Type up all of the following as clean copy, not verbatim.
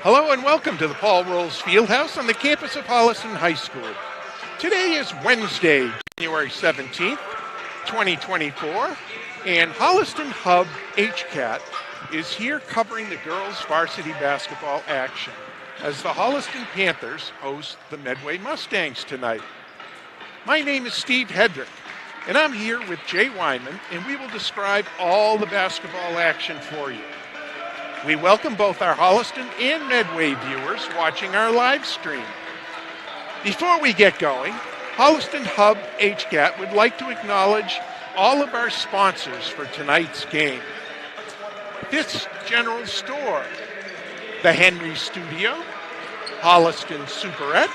Hello and welcome to the Paul Rowles Fieldhouse on the campus of Holliston High School. Today is Wednesday, January 17th, 2024, and Holliston Hub HCAT is here covering the girls' varsity basketball action as the Holliston Panthers host the Medway Mustangs tonight. My name is Steve Hedrick, and I'm here with Jay Wyman, and we will describe all the basketball action for you. We welcome both our Holliston and Medway viewers watching our live stream. Before we get going, Holliston Hub HCAT would like to acknowledge all of our sponsors for tonight's game. This General Store, the Henry Studio, Holliston Superette,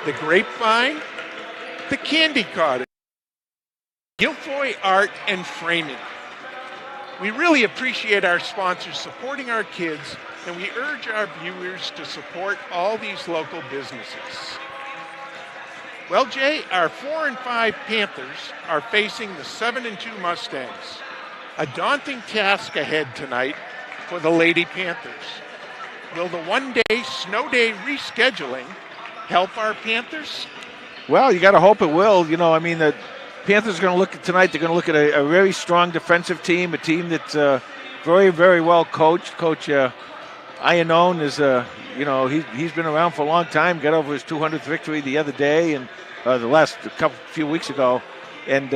the Grapevine, the Candy Cottage, Guilfoyle Art and Framing. We really appreciate our sponsors supporting our kids, and we urge our viewers to support all these local businesses. Well, Jay, our 4 and 5 Panthers are facing the 7 and 2 Mustangs. A daunting task ahead tonight for the Lady Panthers. Will the one-day snow day rescheduling help our Panthers? Well, you got to hope it will. The Panthers are going to look at tonight. They're going to look at a very strong defensive team, a team that's very, very well coached. Coach Iannone is, he's been around for a long time. Got over his 200th victory the other day and the few weeks ago. And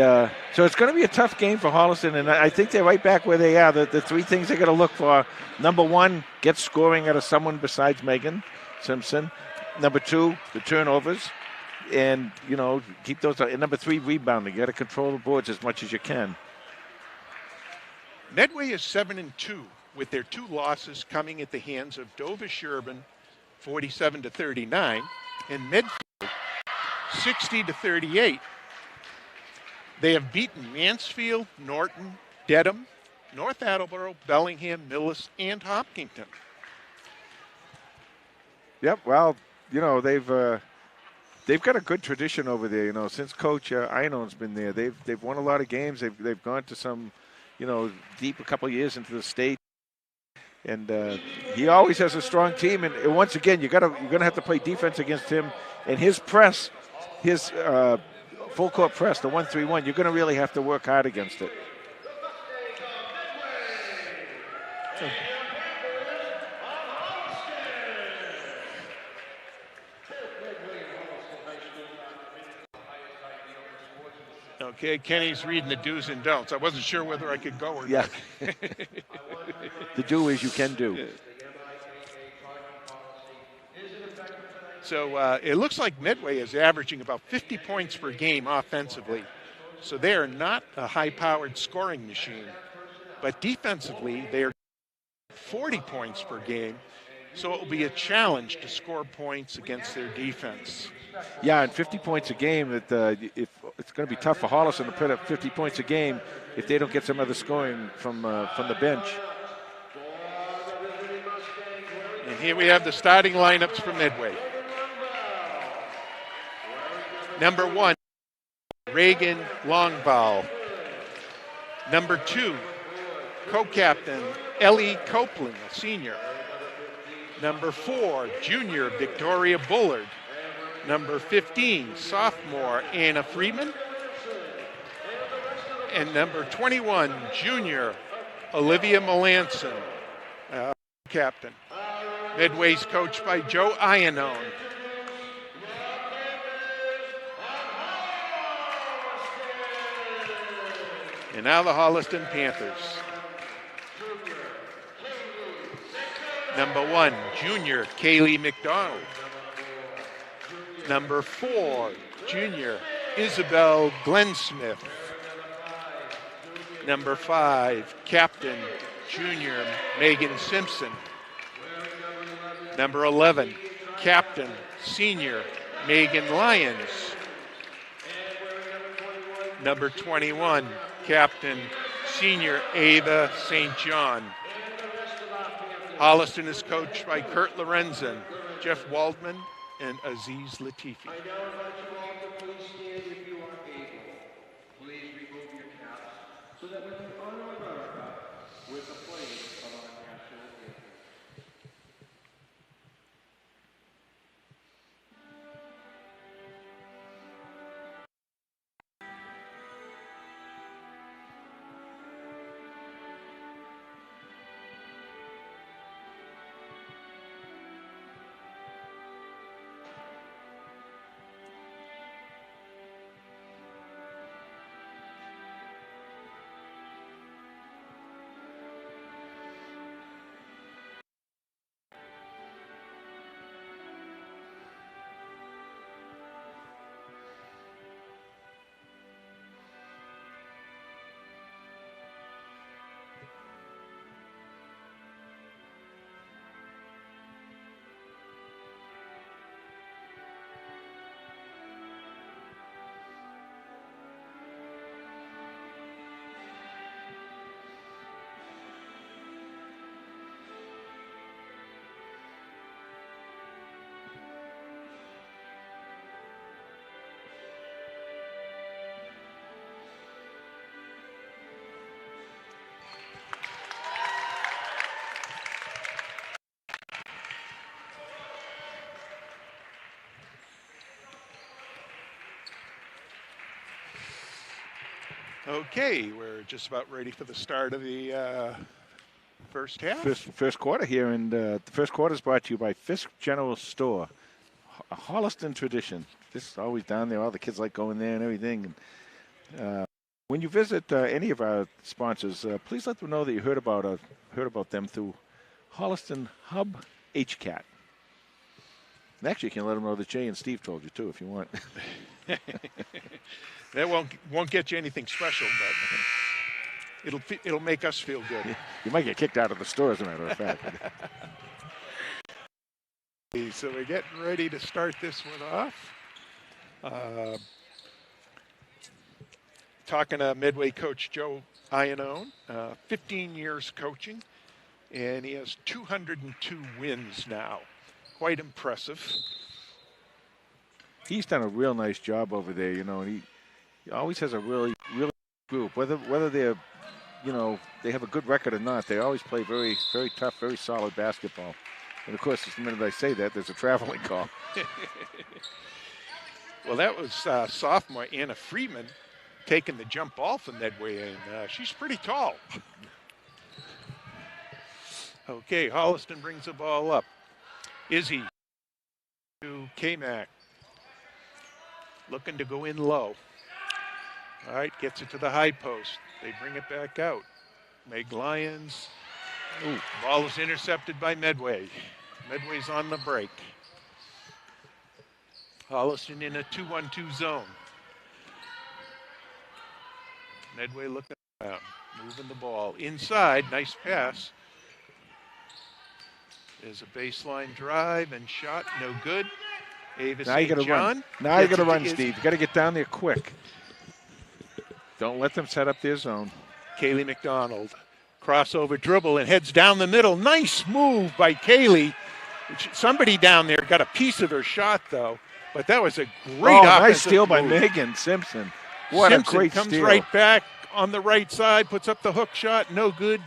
so it's going to be a tough game for Holliston, and I think they're right back where they are. The three things they're going to look for: number one, get scoring out of someone besides Megan Simpson. Number two, the turnovers. And, keep those. And number three, rebounding. You got to control the boards as much as you can. Medway is 7 and 2, with their two losses coming at the hands of Dover Sherburne, 47-39, and Medfield, 60-38. They have beaten Mansfield, Norton, Dedham, North Attleboro, Bellingham, Millis, and Hopkinton. Yep. Well, they've got a good tradition over there. Since Coach Iannone's been there, they've won a lot of games. They've gone to some, deep a couple of years into the state, and he always has a strong team. And once again, you're gonna have to play defense against him and his press, his full court press, the 1-3-1. You're gonna really have to work hard against it. Okay, Kenny's reading the do's and don'ts. I wasn't sure whether I could go or not. Yeah. The do is you can do. So it looks like Medway is averaging about 50 points per game offensively. So they are not a high-powered scoring machine. But defensively, they are 40 points per game. So it will be a challenge to score points against their defense. Yeah, and 50 points a game, if it's going to be tough for Holliston to put up 50 points a game if they don't get some other scoring from the bench. And here we have the starting lineups for Medway. Number 1, Reagan Longval. Number 2, co-captain Ellie Copeland, a senior. Number 4, junior Victoria Bullard. Number 15, sophomore Anna Freeman. And number 21, junior Olivia Melanson, captain. Medway's coached by Joe Iannone. And now the Holliston Panthers. Number 1, junior Kaylee McDonald. Number 4, junior Isabel Glensmith. Number 5, captain junior Megan Simpson. Number 11, captain senior Megan Lyons. Number 21, captain senior Ava St. John. Holliston is coached by Kurt Lorenzen, Jeff Waldman, and Aziz Latifi. I now invite you all to please stand if you are able. Please remove your caps so that we can honor America with the flames of our national anthem. Okay, we're just about ready for the start of the first half. First quarter here, and the first quarter is brought to you by Fisk General Store, a Holliston tradition. Just always down there. All the kids like going there and everything. And, when you visit any of our sponsors, please let them know that you heard about them through Holliston Hub HCAT. And actually, you can let them know that Jay and Steve told you too, if you want. That won't get you anything special, but it'll make us feel good. You might get kicked out of the store, as a matter of fact. So we're getting ready to start this one off. Talking to Medway coach Joe Iannone, 15 years coaching, and he has 202 wins now. Quite impressive. He's done a real nice job over there, you know, and he always has a really group. Whether they're, you know, they have a good record or not, they always play very, very tough, very solid basketball. And of course, the minute I say that, there's a traveling call. Well, that was sophomore Anna Freeman taking the jump ball from Medway, and she's pretty tall. Okay, Holliston brings the ball up. Izzy to K-Mac. Looking to go in low. All right, gets it to the high post. They bring it back out. Meg Lyons. Ooh, ball is intercepted by Medway. Medway's on the break. Holliston in a 2-1-2 zone. Medway looking around, moving the ball inside. Nice pass. There's a baseline drive and shot, no good. Ava Now you got to run. Now you got to run, Steve. You got to get down there quick. Don't let them set up their zone. Kaylee McDonald, crossover dribble and heads down the middle. Nice move by Kaylee. Somebody down there got a piece of her shot though, but that was a great offensive nice steal by move. Megan Simpson. What Simpson a great comes steal. right back on the right side, puts up the hook shot, no good.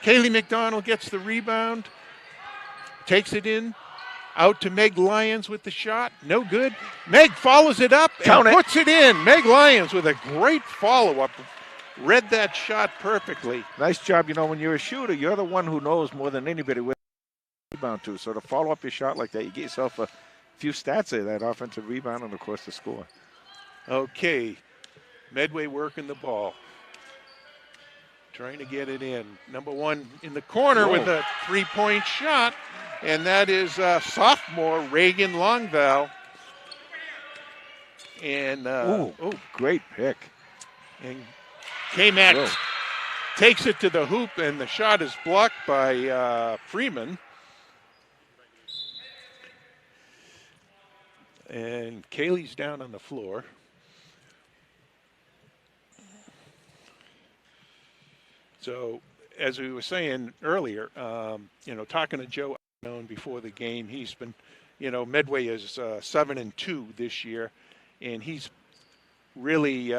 Kaylee McDonald gets the rebound, takes it in, out to Meg Lyons with the shot, no good. Meg follows it up and puts it in. Meg Lyons with a great follow-up, read that shot perfectly. Nice job. You know, when you're a shooter, you're the one who knows more than anybody where to rebound to. So to follow up your shot like that, you get yourself a few stats there, that offensive rebound and, of course, the score. Okay, Medway working the ball. Trying to get it in. Number one in the corner with a three-point shot, and that is sophomore Reagan Longval. And great pick. And K-Mac takes it to the hoop, and the shot is blocked by Freeman. And Kaylee's down on the floor. So, as we were saying earlier, you know, talking to Joe Iannone before the game, he's been, you know, Medway is 7-2 this year, and he's really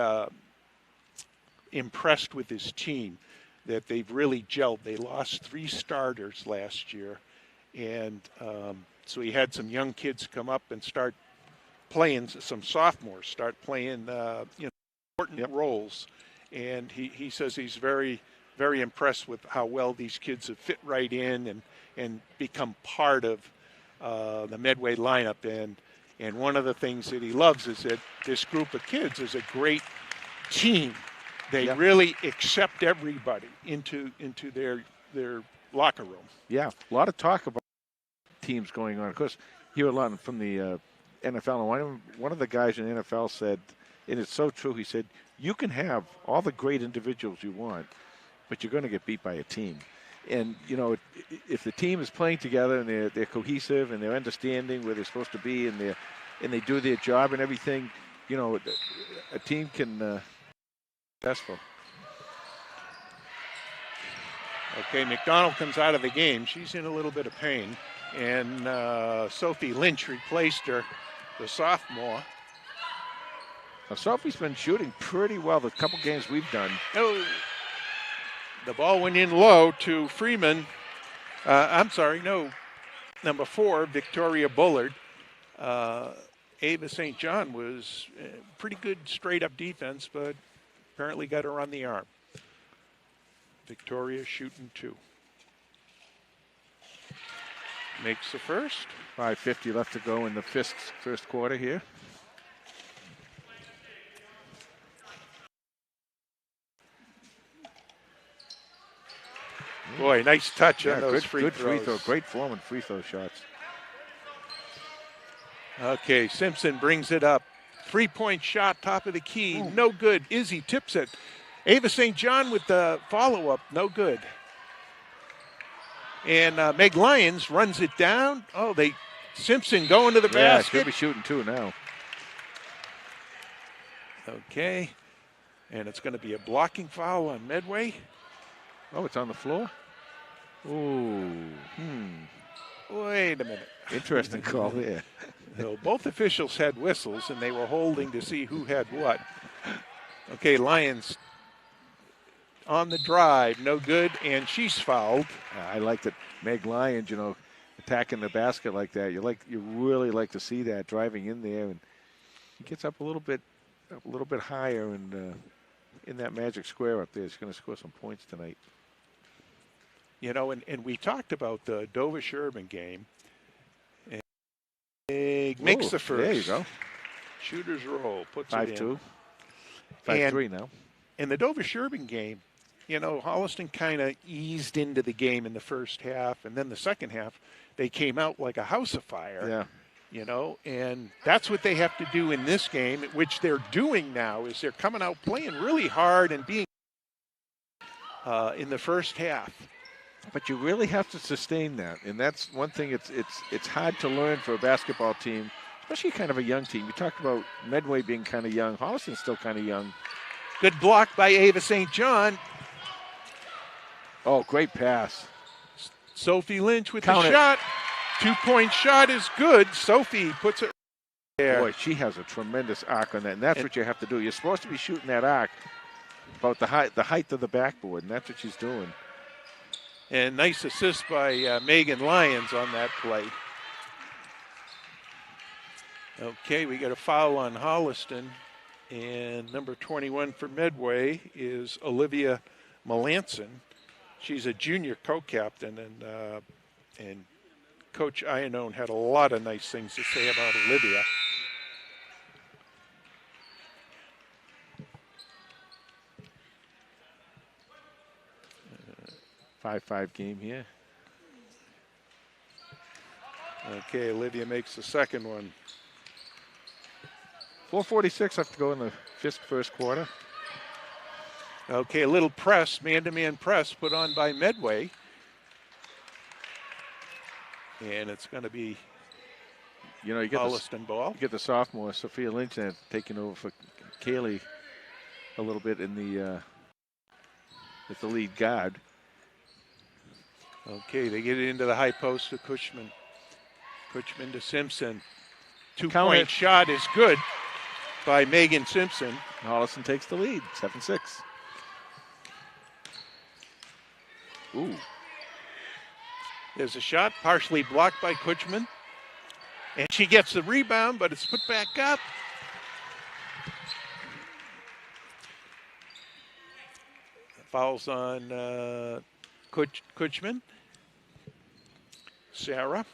impressed with his team, that they've really gelled. They lost 3 starters last year, and so he had some young kids come up and start playing, some sophomores start playing, you know, important roles, and he says he's very impressed with how well these kids have fit right in and become part of the Medway lineup. And one of the things that he loves is that this group of kids is a great team. They really accept everybody into their locker room. Yeah, a lot of talk about teams going on. Of course, hear a lot from the NFL. And one of the guys in the NFL said, and it's so true, he said, you can have all the great individuals you want, but you're going to get beat by a team. And, you know, if the team is playing together and they're cohesive and they're understanding where they're supposed to be and they do their job and everything, you know, a team can be successful. Okay, McDonald comes out of the game. She's in a little bit of pain. And Sophie Lynch replaced her, the sophomore. Now, Sophie's been shooting pretty well the couple games we've done. Oh, the ball went in low to Freeman. Number 4, Victoria Bullard. Ava St. John was pretty good straight-up defense, but Apparently got her on the arm. Victoria shooting 2. Makes the first. 5:50 left to go in the first quarter here. Boy, nice touch on those good, free good throws. free throw. Great form and free throw shots. Okay, Simpson brings it up. 3-point shot, top of the key. No good. Izzy tips it. Ava St. John with the follow-up. No good. And Meg Lyons runs it down. Oh, Simpson going to the basket. Should be shooting 2 now. Okay. And it's going to be a blocking foul on Medway. Oh, it's on the floor? Ooh. Wait a minute. Interesting call there. So both officials had whistles, and they were holding to see who had what. Okay, Lyons on the drive, no good, and she's fouled. I like that Meg Lyons, attacking the basket like that. You really like to see that driving in there, and he gets up a little bit higher, and in that magic square up there, he's going to score some points tonight. And we talked about the Dover-Sherman game. And makes the first. There you go. Shooter's roll, puts it in. 5-2. 5-3 now. In the Dover-Sherman game, Holliston kind of eased into the game in the first half, and then the second half, they came out like a house of fire. Yeah. And that's what they have to do in this game, which they're doing now, is they're coming out playing really hard and being in the first half. But you really have to sustain that, and that's one thing. It's hard to learn for a basketball team, especially kind of a young team. You talked about Medway being kind of young. Holliston's still kind of young. Good block by Ava St. John. Oh, great pass. Sophie Lynch with Count the it. shot. 2-point shot is good. Sophie puts it there. Boy, she has a tremendous arc on that, and that's what you have to do. You're supposed to be shooting that arc about the height of the backboard, and that's what she's doing. And nice assist by Megan Lyons on that play. Okay, we got a foul on Holliston. And number 21 for Medway is Olivia Melanson. She's a junior co-captain, and Coach Iannone had a lot of nice things to say about Olivia. 5-5 game here. Okay, Olivia makes the second one. 4:46 left to go in the first quarter. Okay, a little press, man-to-man press put on by Medway. And it's going to be You get Holliston ball. You get the sophomore, Sophia Lynch, taking over for Kaylee a little bit in the as the lead guard. Okay, they get it into the high post to Cushman. Cushman to Simpson. Count Two-point it. shot is good by Megan Simpson. Holliston takes the lead, 7-6. Ooh. There's a shot partially blocked by Cushman. And she gets the rebound, but it's put back up. Fouls on Cushman. Sarah.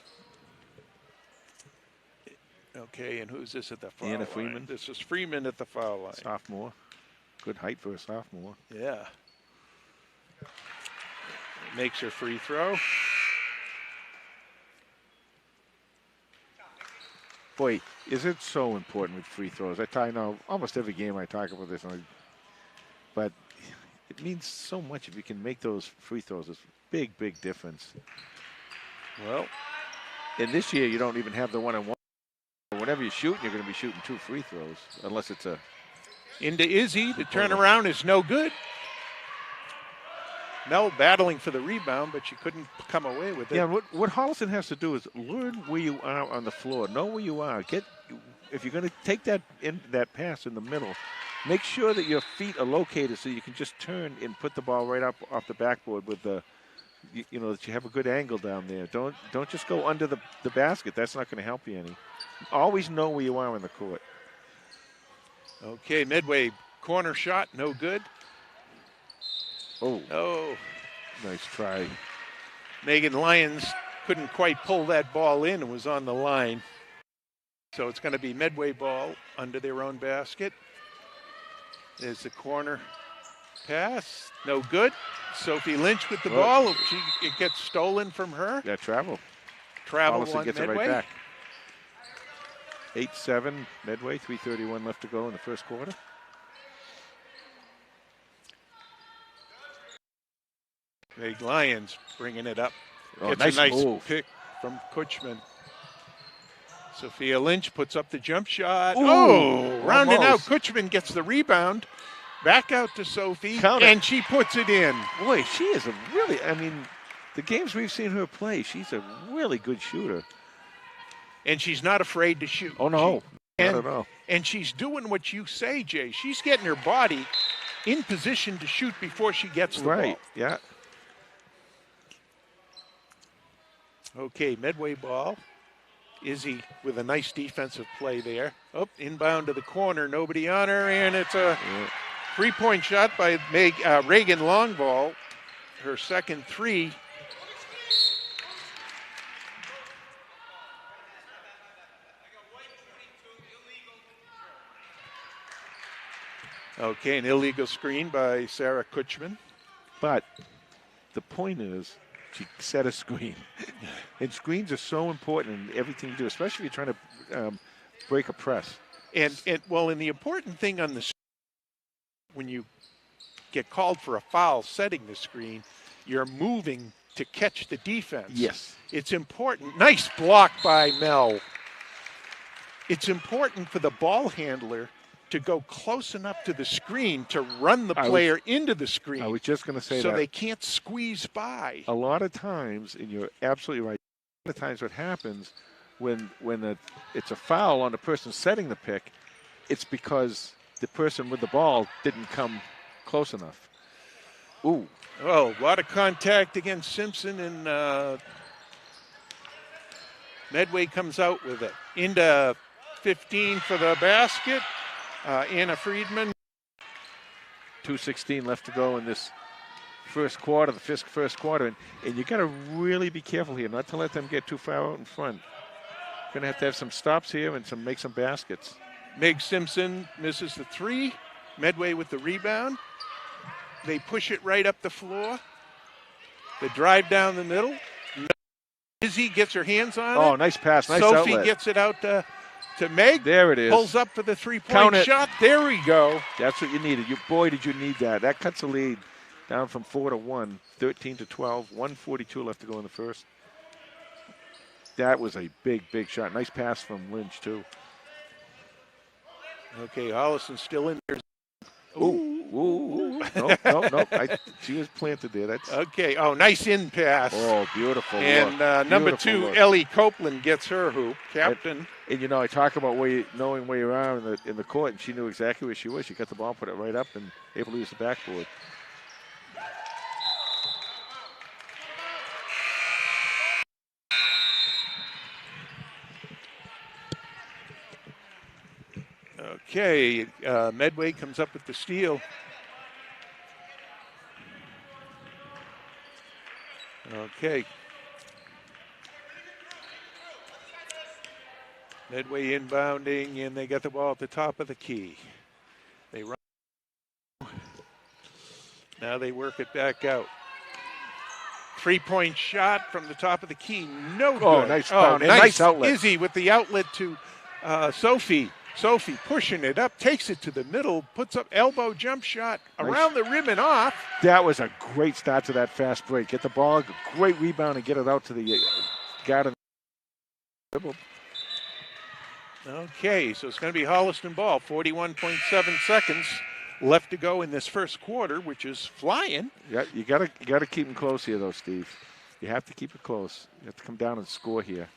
Okay, and who's this at the foul Anna line? Freeman. This is Freeman at the foul line. Sophomore. Good height for a sophomore. Yeah. Makes her free throw. Boy, is it so important with free throws. I know almost every game I talk about this, but it means so much if you can make those free throws. It's a big, big difference. Well, and this year you don't even have the one-on-one. Whenever you're shooting, you're going to be shooting 2 free throws, unless it's a... into Izzy. The turnaround is no good. Mel battling for the rebound, but she couldn't come away with it. Yeah, what Holliston has to do is learn where you are on the floor. Know where you are. If you're going to take that pass in the middle, make sure that your feet are located so you can just turn and put the ball right up off the backboard with that you have a good angle down there. Don't just go under the basket. That's not going to help you any. Always know where you are on the court. Okay, Medway corner shot, no good. Oh, nice try. Megan Lyons couldn't quite pull that ball in and was on the line. So it's going to be Medway ball under their own basket. There's the corner pass, no good. Sophie Lynch with the ball. It gets stolen from her. Yeah, travel. Travel on gets Medway. it right back. 8-7 Medway, 3:31 left to go in the first quarter. Meg Lyons bringing it up. Oh, Gets a nice move. pick from Kutchman. Sophia Lynch puts up the jump shot. Ooh, rounding out. almost. Kutchman gets the rebound. Back out to Sophie, Count it. and she puts it in. Boy, she is a really, the games we've seen her play, she's a really good shooter. And she's not afraid to shoot. Oh, no. Not at all. And she's doing what you say, Jay. She's getting her body in position to shoot before she gets the ball. Yeah. Okay, Medway ball. Izzy with a nice defensive play there. Inbound to the corner, nobody on her, and it's a three-point shot by Reagan Longball. Her second three. Okay, an illegal screen by Sarah Kutchman. But the point is, she set a screen. And screens are so important in everything you do, especially if you're trying to break a press. And the important thing on the when you get called for a foul setting the screen, you're moving to catch the defense. Yes. It's important. Nice block by Mel. It's important for the ball handler to go close enough to the screen to run the player into the screen. I was just going to say so that. they can't squeeze by. A lot of times, and you're absolutely right, a lot of times what happens when it's a foul on the person setting the pick, it's because the person with the ball didn't come close enough. Ooh. Oh, a lot of contact against Simpson, and Medway comes out with it. Into 15 for the basket. Anna Friedman. 2:16 left to go in this first quarter, the Fisk first quarter. And you got to really be careful here not to let them get too far out in front. Going to have some stops here and make some baskets. Meg Simpson misses the three. Medway with the rebound. They push it right up the floor. The drive down the middle. Izzy gets her hands on it. Oh, nice pass. Nice Sophie outlet. gets it out to Meg. There it is. Pulls up for the three-point shot. There we go. That's what you needed. Boy, did you need that. That cuts the lead down from 4-1, 13-12, 1:42 left to go in the first. That was a big, big shot. Nice pass from Lynch, too. Okay, Holliston still in there. Ooh. Nope. She was planted there. That's okay. Oh, nice in pass. Oh, beautiful. And number two, look. Ellie Copeland gets her hoop. Captain. And I talk about knowing where you are in the court, and she knew exactly where she was. She got the ball, put it right up, and able to use the backboard. Okay, Medway comes up with the steal. Okay. Medway inbounding, and they get the ball at the top of the key. They run. Now they work it back out. Three-point shot from the top of the key. No good. Oh, nice foul. And nice outlet. Izzy with the outlet to Sophie. Sophie pushing it up, takes it to the middle, puts up elbow jump shot around the rim and off. That was a great start to that fast break. Get the ball, great rebound, and get it out to the guard. Okay, so it's going to be Holliston ball. 41.7 seconds left to go in this first quarter, which is flying. Yeah, you gotta keep them close here, though, Steve. You have to keep it close. You have to come down and score here.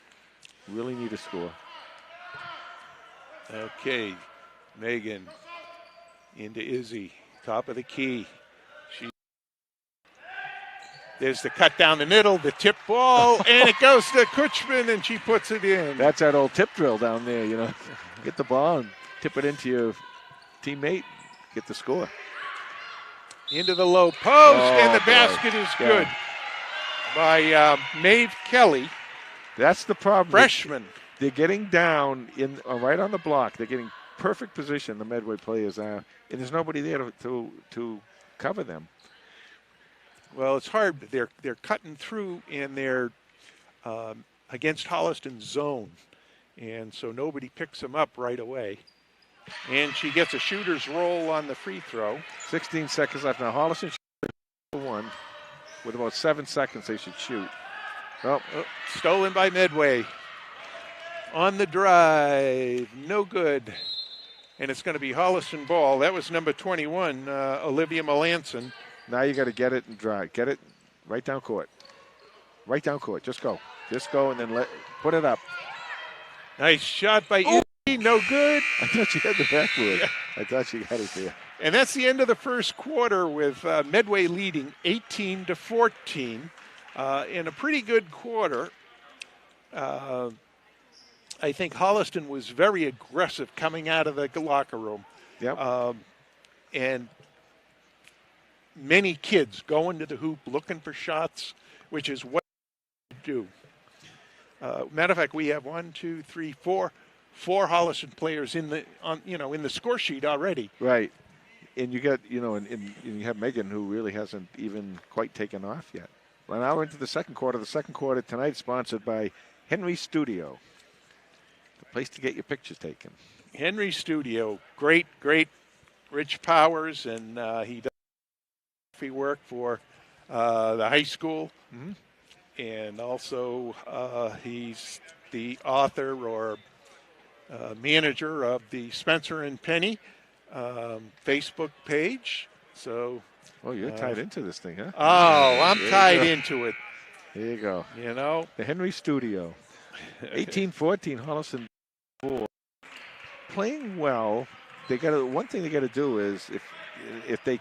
Really need a score. Okay, Megan into Izzy, top of the key. There's the cut down the middle, the tip ball, and it goes to Kutchman, and she puts it in. That's that old tip drill down there, Get the ball and tip it into your teammate. get the score. Into the low post, and the boy. basket is Yeah. good by Maeve Kelly, That's the problem. freshman. They're getting down right on the block. They're getting perfect position. The Medway players are, and there's nobody there to cover them. Well, it's hard. They're cutting through, and they're against Holliston's zone, and so nobody picks them up right away. And she gets a shooter's roll on the free throw. 16 seconds left now. Holliston should one with about 7 seconds. They should shoot. Well, Stolen by Medway. On the drive, no good. And it's going to be Holliston ball. That was number 21, Olivia Melanson. now you got to get it and drive. Get it right down court. Right down court. Just go. Just go and then put it up. Nice shot by Izzy, no good. I thought you had the backwood. Yeah. I thought you had it there. And that's the end of the first quarter with Medway leading 18-14 in a pretty good quarter. I think Holliston was very aggressive coming out of the locker room. Yep. And many kids going to the hoop looking for shots, which is what we do. Matter of fact, we have 4 Holliston players in the score sheet already. Right. And you got, and you have Megan, who really hasn't even quite taken off yet. Well, now we're into the second quarter. The second quarter tonight sponsored by Henry Studio, the place to get your pictures taken. Henry Studio, great Rich Powers, and he does photography work for the high school. Mm-hmm. And also he's the author or manager of the Spencer and Penny Facebook page. So, you're tied into this thing, huh? Oh, I'm tied into it. There you go. The Henry Studio. 18-14, Holliston 4. Playing well. One thing they got to do is if they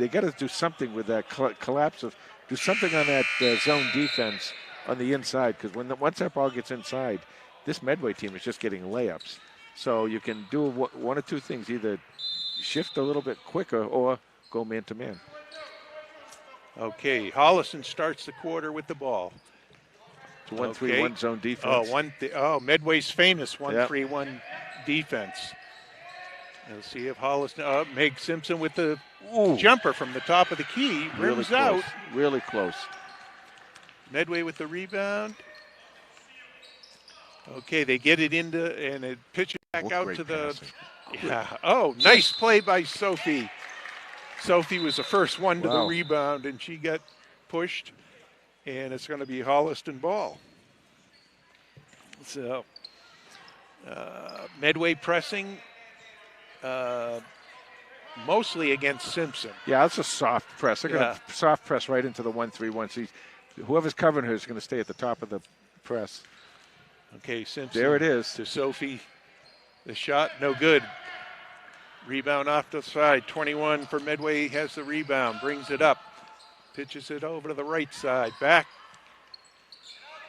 got to do something with that collapse of. Do something on that zone defense on the inside, because once that ball gets inside, this Medway team is just getting layups. So you can do one or two things: either shift a little bit quicker or go man to man. Okay, Holliston starts the quarter with the ball. It's 1-3-1 zone defense. Medway's famous 1-3-1 defense. Let's see if Holliston. Meg Simpson with the jumper from the top of the key. Rims out. Really close. Medway with the rebound. Okay, they get it into, and it pitches back out to the. Yeah. Oh, nice play by Sophie. Sophie was the first one to the rebound, and she got pushed, and it's going to be Holliston ball. So, Medway pressing. Mostly against Simpson. Yeah, that's a soft press. They're going to soft press right into the 1-3-1. So whoever's covering her is going to stay at the top of the press. Okay, Simpson. There it is. To Sophie. The shot, no good. Rebound off the side. 21 for Medway has the rebound. Brings it up. Pitches it over to the right side. Back.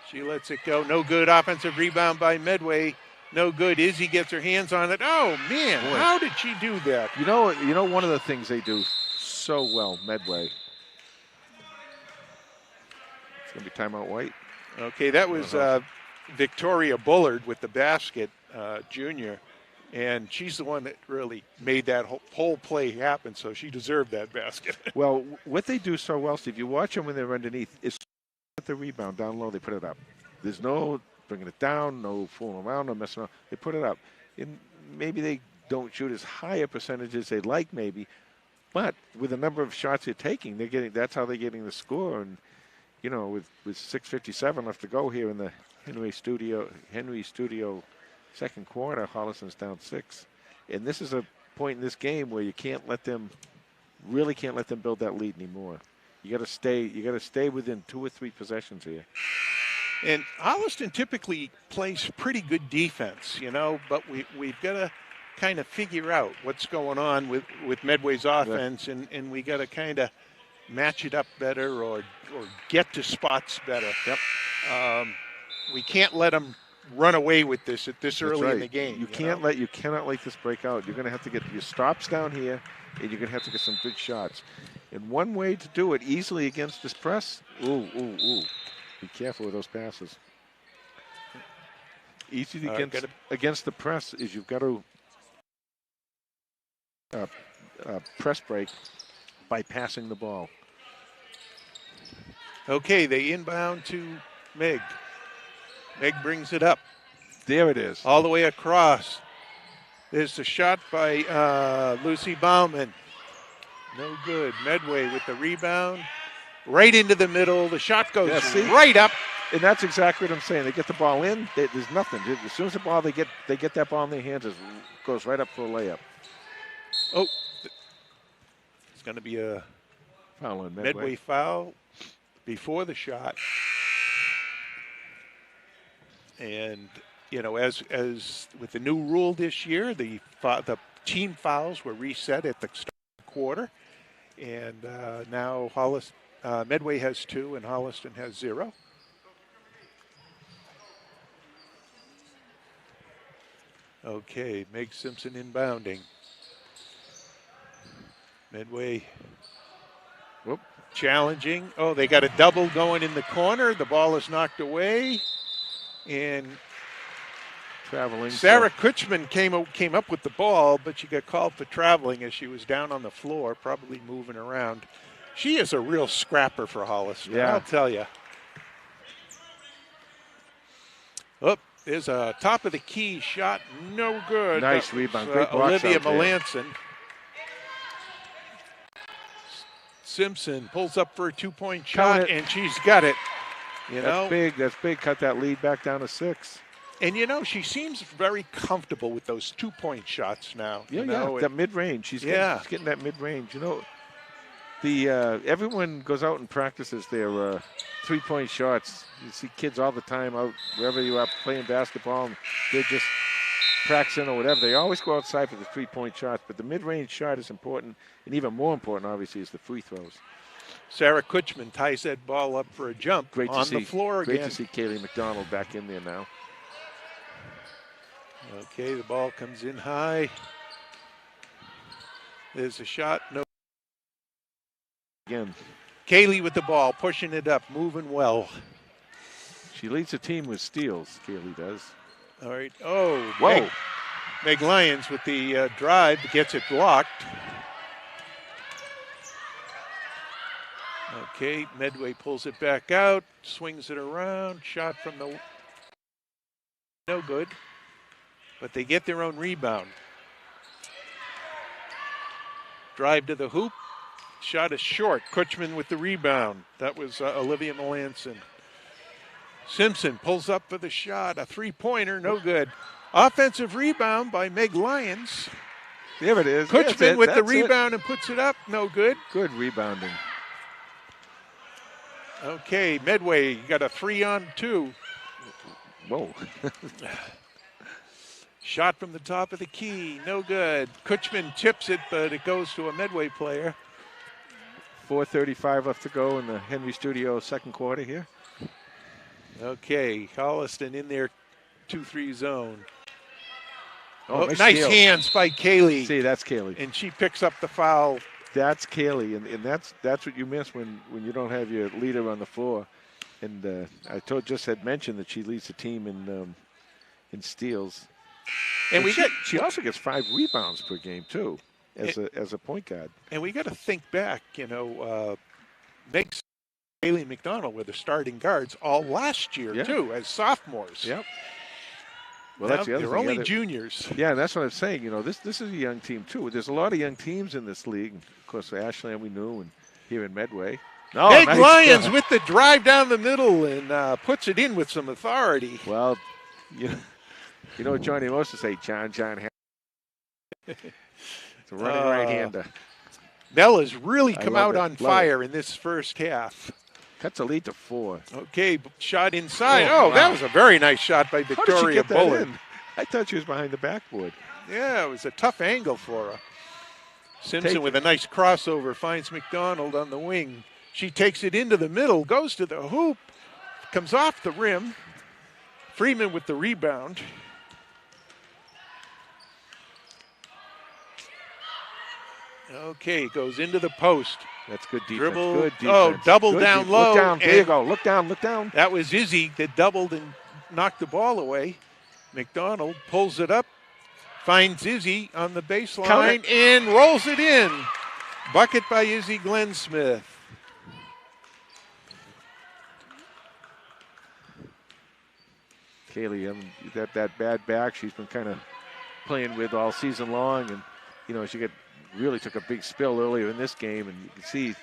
She lets it go. No good. Offensive rebound by Medway. No good. Izzy gets her hands on it. Oh, man. Boy. How did she do that? You know one of the things they do so well, Medway. It's going to be timeout White. Okay, that was Victoria Bullard with the basket, junior. And she's the one that really made that whole play happen, so she deserved that basket. Well, what they do so well, Steve, you watch them when they're underneath, is at the rebound down low, they put it up. There's no bringing it down, no fooling around, no messing around. They put it up. And maybe they don't shoot as high a percentage as they'd like, maybe. But with the number of shots they're taking, that's how they're getting the score. And, with 6:57 left to go here in the Henry Studio second quarter, Holliston's down 6. And this is a point in this game where you can't let them build that lead anymore. You got to stay within 2 or 3 possessions here. And Holliston typically plays pretty good defense, but we've got to kind of figure out what's going on with Medway's offense, and we got to kind of match it up better or get to spots better. Yep. We can't let them run away with this at this That's early right. in the game. You cannot let this break out. You're going to have to get your stops down here, and you're going to have to get some good shots. And one way to do it easily against this press, be careful with those passes. Easy against the press is you've got to press break by passing the ball. Okay, they inbound to Meg. Meg brings it up. There it is. All the way across. There's the shot by Lucy Bauman. No good. Medway with the rebound. Right into the middle. The shot goes right up. And that's exactly what I'm saying. They get the ball in. There's nothing. As soon as the ball they get that ball in their hands, it goes right up for a layup. Oh, it's going to be a foul on Medway foul before the shot. And as with the new rule this year, the team fouls were reset at the start of the quarter, and now Medway has 2 and Holliston has 0. Okay, Meg Simpson inbounding. Medway challenging. Oh, they got a double going in the corner. The ball is knocked away. And traveling. Sarah Kutchman came up with the ball, but she got called for traveling as she was down on the floor, probably moving around. She is a real scrapper for Holliston, I'll tell you. Oh, there's a top of the key shot, no good. Nice rebound. Great blocks Olivia out there. Melanson. Simpson pulls up for a 2-point shot, and she's got it. That's big. That's big. Cut that lead back down to 6. And, she seems very comfortable with those 2-point shots now. That mid-range. She's getting that mid-range. Everyone goes out and practices their 3-point shots. You see kids all the time out wherever you are playing basketball, and they're just practicing or whatever. They always go outside for the 3-point shots, but the mid-range shot is important, and even more important, obviously, is the free throws. Sarah Kutchman ties that ball up for a jump the floor again. Great to see Kaylee McDonald back in there now. Okay, the ball comes in high. There's a shot. No. Again. Kaylee with the ball, pushing it up, moving well. She leads the team with steals, Kaylee does. All right. Oh, whoa. Meg Lyons with the drive, gets it blocked. Okay, Medway pulls it back out, swings it around, shot from the... No good, but they get their own rebound. Drive to the hoop, shot is short. Kutchman with the rebound. That was Olivia Melanson. Simpson pulls up for the shot, a 3-pointer, no good. Offensive rebound by Meg Lyons. There it is. Kutchman with the rebound and puts it up, no good. Good rebounding. Okay, Medway got a 3-on-2. Whoa. Shot from the top of the key, no good. Kutchman tips it, but it goes to a Medway player. 4:35 left to go in the Henry Studio second quarter here. Okay, Holliston in their 2-3 zone. Oh, nice hands by Kaylee. See, that's Kaylee. And she picks up the foul. That's Kaylee, and that's what you miss when you don't have your leader on the floor. And just had mentioned that she leads the team in steals. And she also gets 5 rebounds per game too, as a point guard. And we got to think back, Kaylee McDonald were the starting guards all last year too, as sophomores. Yep. Well, now that's the other they're thing. only juniors. Yeah, and that's what I'm saying. This is a young team too. There's a lot of young teams in this league. Of course, Ashland we knew, and here in Medway. Meg Lyons with the drive down the middle and puts it in with some authority. Well, you know what Johnny Most to say, John. It's a running right-hander. Bella's really come out on fire in this first half. Cuts a lead to 4. Okay, shot inside. Wow. That was a very nice shot by Victoria Bullard. I thought she was behind the backboard. Yeah, it was a tough angle for her. Simpson with a nice crossover finds McDonald on the wing. She takes it into the middle, goes to the hoop, comes off the rim. Freeman with the rebound. Okay, goes into the post. That's good defense. Dribble. Good defense. Oh, double Good down defense. low. Look down. There you and go. Look down. Look down. That was Izzy that doubled and knocked the ball away. McDonald pulls it up, finds Izzy on the baseline, and rolls it in. Bucket by Izzy Glensmith. Kaylee, that bad back she's been kind of playing with all season long, and she really took a big spill earlier in this game, and you can see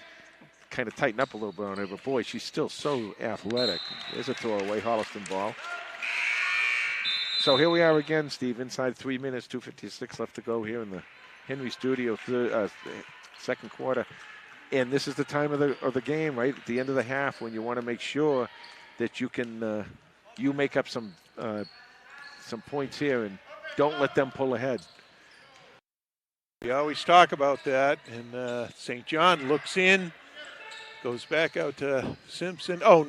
kind of tighten up a little bit on her. But boy, she's still so athletic. There's a throwaway Holliston ball. So here we are again, Steve. Inside 3 minutes, 2:56 left to go here in the Henry Studio second quarter, and this is the time of the game, right at the end of the half, when you want to make sure that you can. You make up some points here and don't let them pull ahead. We always talk about that, and St. John looks in, goes back out to Simpson. Oh,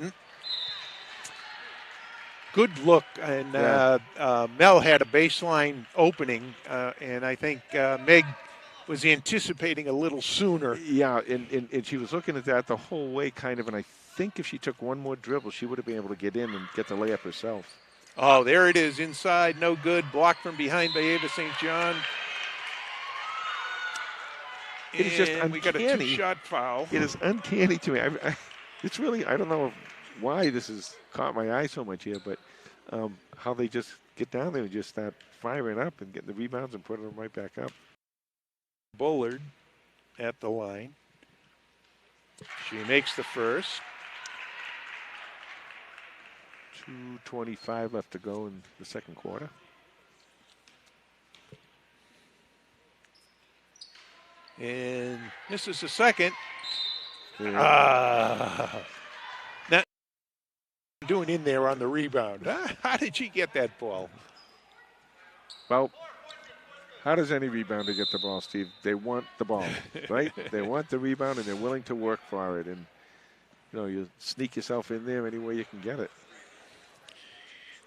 good look, and Mel had a baseline opening, and I think Meg was anticipating a little sooner. Yeah, and she was looking at that the whole way, kind of, and I think if she took one more dribble, she would have been able to get in and get the layup herself. Oh, there it is, inside, no good. Blocked from behind by Ava St. John. It is just uncanny. We got a two-shot foul. It is uncanny to me. It's really, I don't know why this has caught my eye so much here, but how they just get down there and just start firing up and getting the rebounds and putting them right back up. Bullard at the line. She makes the first. 2:25 left to go in the second quarter. And misses the second. Not doing in there on the rebound. How did she get that ball? Well, how does any rebounder get the ball, Steve? They want the ball, right? They want the rebound, and they're willing to work for it. And, you sneak yourself in there any way you can get it.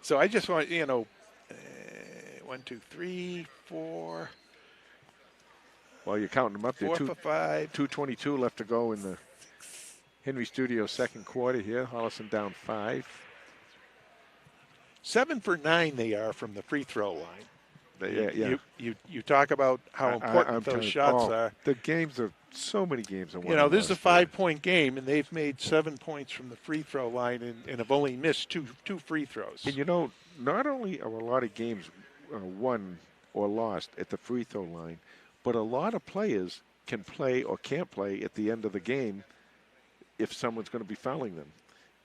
So I just want, 1, 2, 3, 4. Well, you're counting them up there. 4 for 5. 2:22 left to go in the Henry Studio second quarter here. Holliston down 5. 7 for 9 they are from the free throw line. Yeah. You talk about how important those shots are. The games are so many games. This is a 5-point game, and they've made 7 points from the free throw line and have only missed two free throws. And not only are a lot of games won or lost at the free throw line, but a lot of players can play or can't play at the end of the game if someone's going to be fouling them.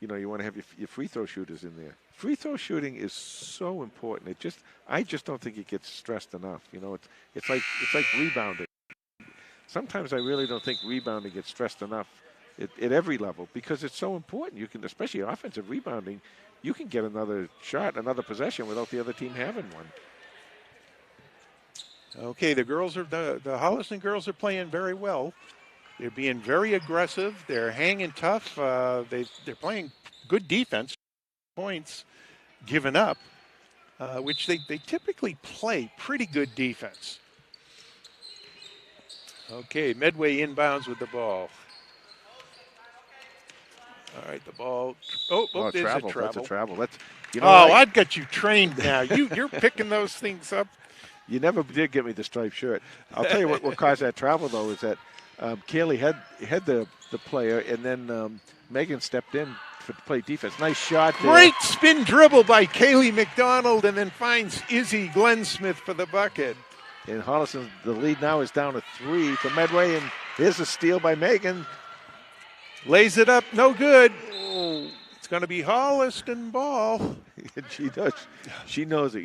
You want to have your free throw shooters in there. Free throw shooting is so important. I just don't think it gets stressed enough. It's like rebounding. Sometimes I really don't think rebounding gets stressed enough at every level because it's so important. You can, especially offensive rebounding, you can get another shot, another possession without the other team having one. Okay, the Holliston girls are playing very well. They're being very aggressive. They're hanging tough. They're playing good defense. Points given up, which they typically play pretty good defense. Okay, Medway inbounds with the ball. All right, the ball. Oh, there's travel. a travel. That's a travel. I've got you trained now. You're picking those things up. You never did get me the striped shirt. I'll tell you what caused that travel, though, is that Kaylee had the player, and then Megan stepped in to play defense. Nice shot there. Great spin dribble by Kaylee McDonald, and then finds Izzy Glensmith for the bucket. And Holliston, the lead now is down to 3 for Medway, and here's a steal by Megan. Lays it up, no good. Oh, it's going to be Holliston ball. She does. She knows it.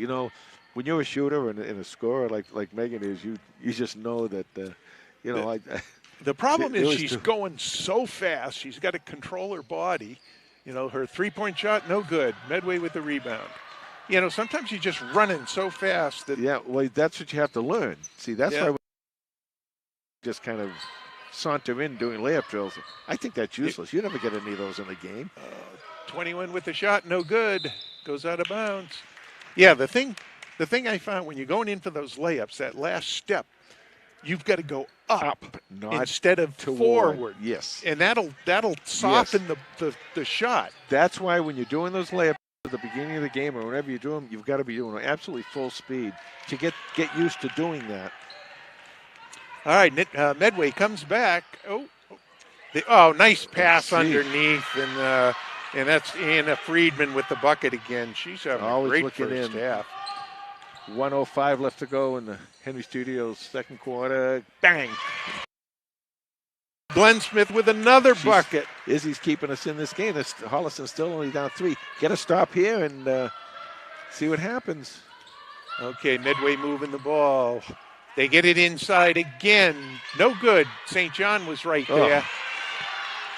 When you're a shooter and a scorer like Megan is, you just know that, the problem is she's going so fast. She's got to control her body. Her three-point shot, no good. Medway with the rebound. Sometimes you're just running so fast that. Yeah, well, that's what you have to learn. See, that's why we just kind of saunter in doing layup drills. I think that's useless. You never get any of those in the game. 21 with the shot, no good. Goes out of bounds. Yeah, the thing I found when you're going in for those layups, that last step, you've got to go up, not instead of toward. forward. Yes. And that'll soften the shot. That's why when you're doing those layups at the beginning of the game or whenever you do them, you've got to be doing them absolutely full speed to get used to doing that. All right, Medway comes back. Nice pass underneath, and that's Anna Friedman with the bucket again. She's having Always a great looking first in. half. 1:05 left to go in the Henry Studios second quarter. Bang! Glenn Smith with another bucket. Izzy's keeping us in this game. Holliston's still only down 3. Get a stop here and see what happens. Okay, Medway moving the ball. They get it inside again. No good. St. John was right there.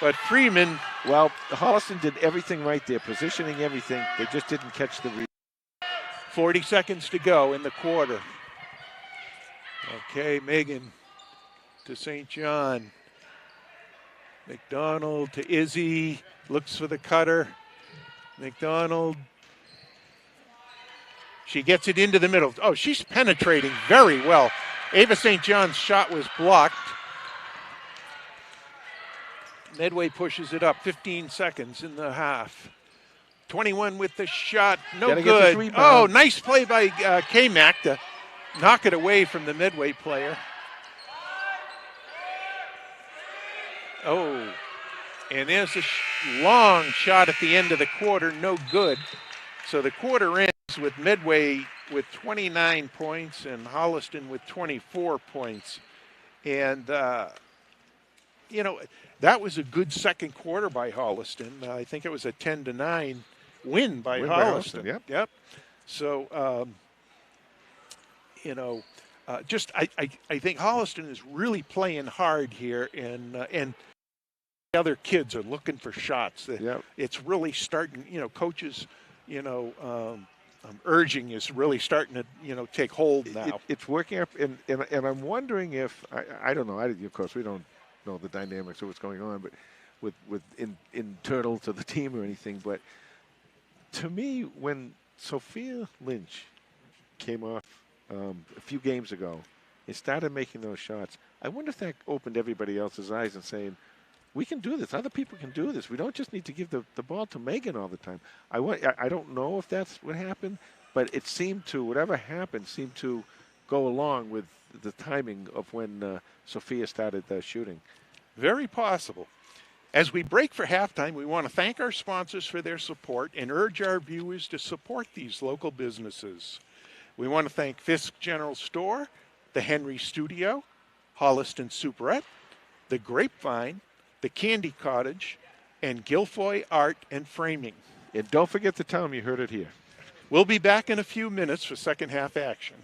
But Freeman. Well, Holliston did everything right there, positioning everything. They just didn't catch the read. 40 seconds to go in the quarter. Okay, Megan to St. John. McDonald to Izzy. Looks for the cutter. McDonald. She gets it into the middle. Oh, she's penetrating very well. Ava St. John's shot was blocked. Medway pushes it up. 15 seconds in the half. 21 with the shot. No good. Oh, nice play by K-Mac to knock it away from the Medway player. Oh, and there's a long shot at the end of the quarter. No good. So the quarter ends with Medway with 29 points and Holliston with 24 points. And, that was a good second quarter by Holliston. I think it was a 10-9 win by Holliston. Yep. So, I think Holliston is really playing hard here, and the other kids are looking for shots. It's really starting, coaches, urging is really starting to, take hold now. It's working up, and I'm wondering if, I don't know, of course, we don't know the dynamics of what's going on, but with internal to the team or anything, but to me, when Sophia Lynch came off a few games ago and started making those shots, I wonder if that opened everybody else's eyes and saying, we can do this. Other people can do this. We don't just need to give the ball to Megan all the time. I don't know if that's what happened, but it seemed to, whatever happened, seemed to go along with the timing of when Sophia started shooting. Very possible. As we break for halftime, we want to thank our sponsors for their support and urge our viewers to support these local businesses. We want to thank Fisk General Store, the Henry Studio, Holliston Superette, the Grapevine, the Candy Cottage, and Guilfoyle Art and Framing. And don't forget to tell them you heard it here. We'll be back in a few minutes for second half action.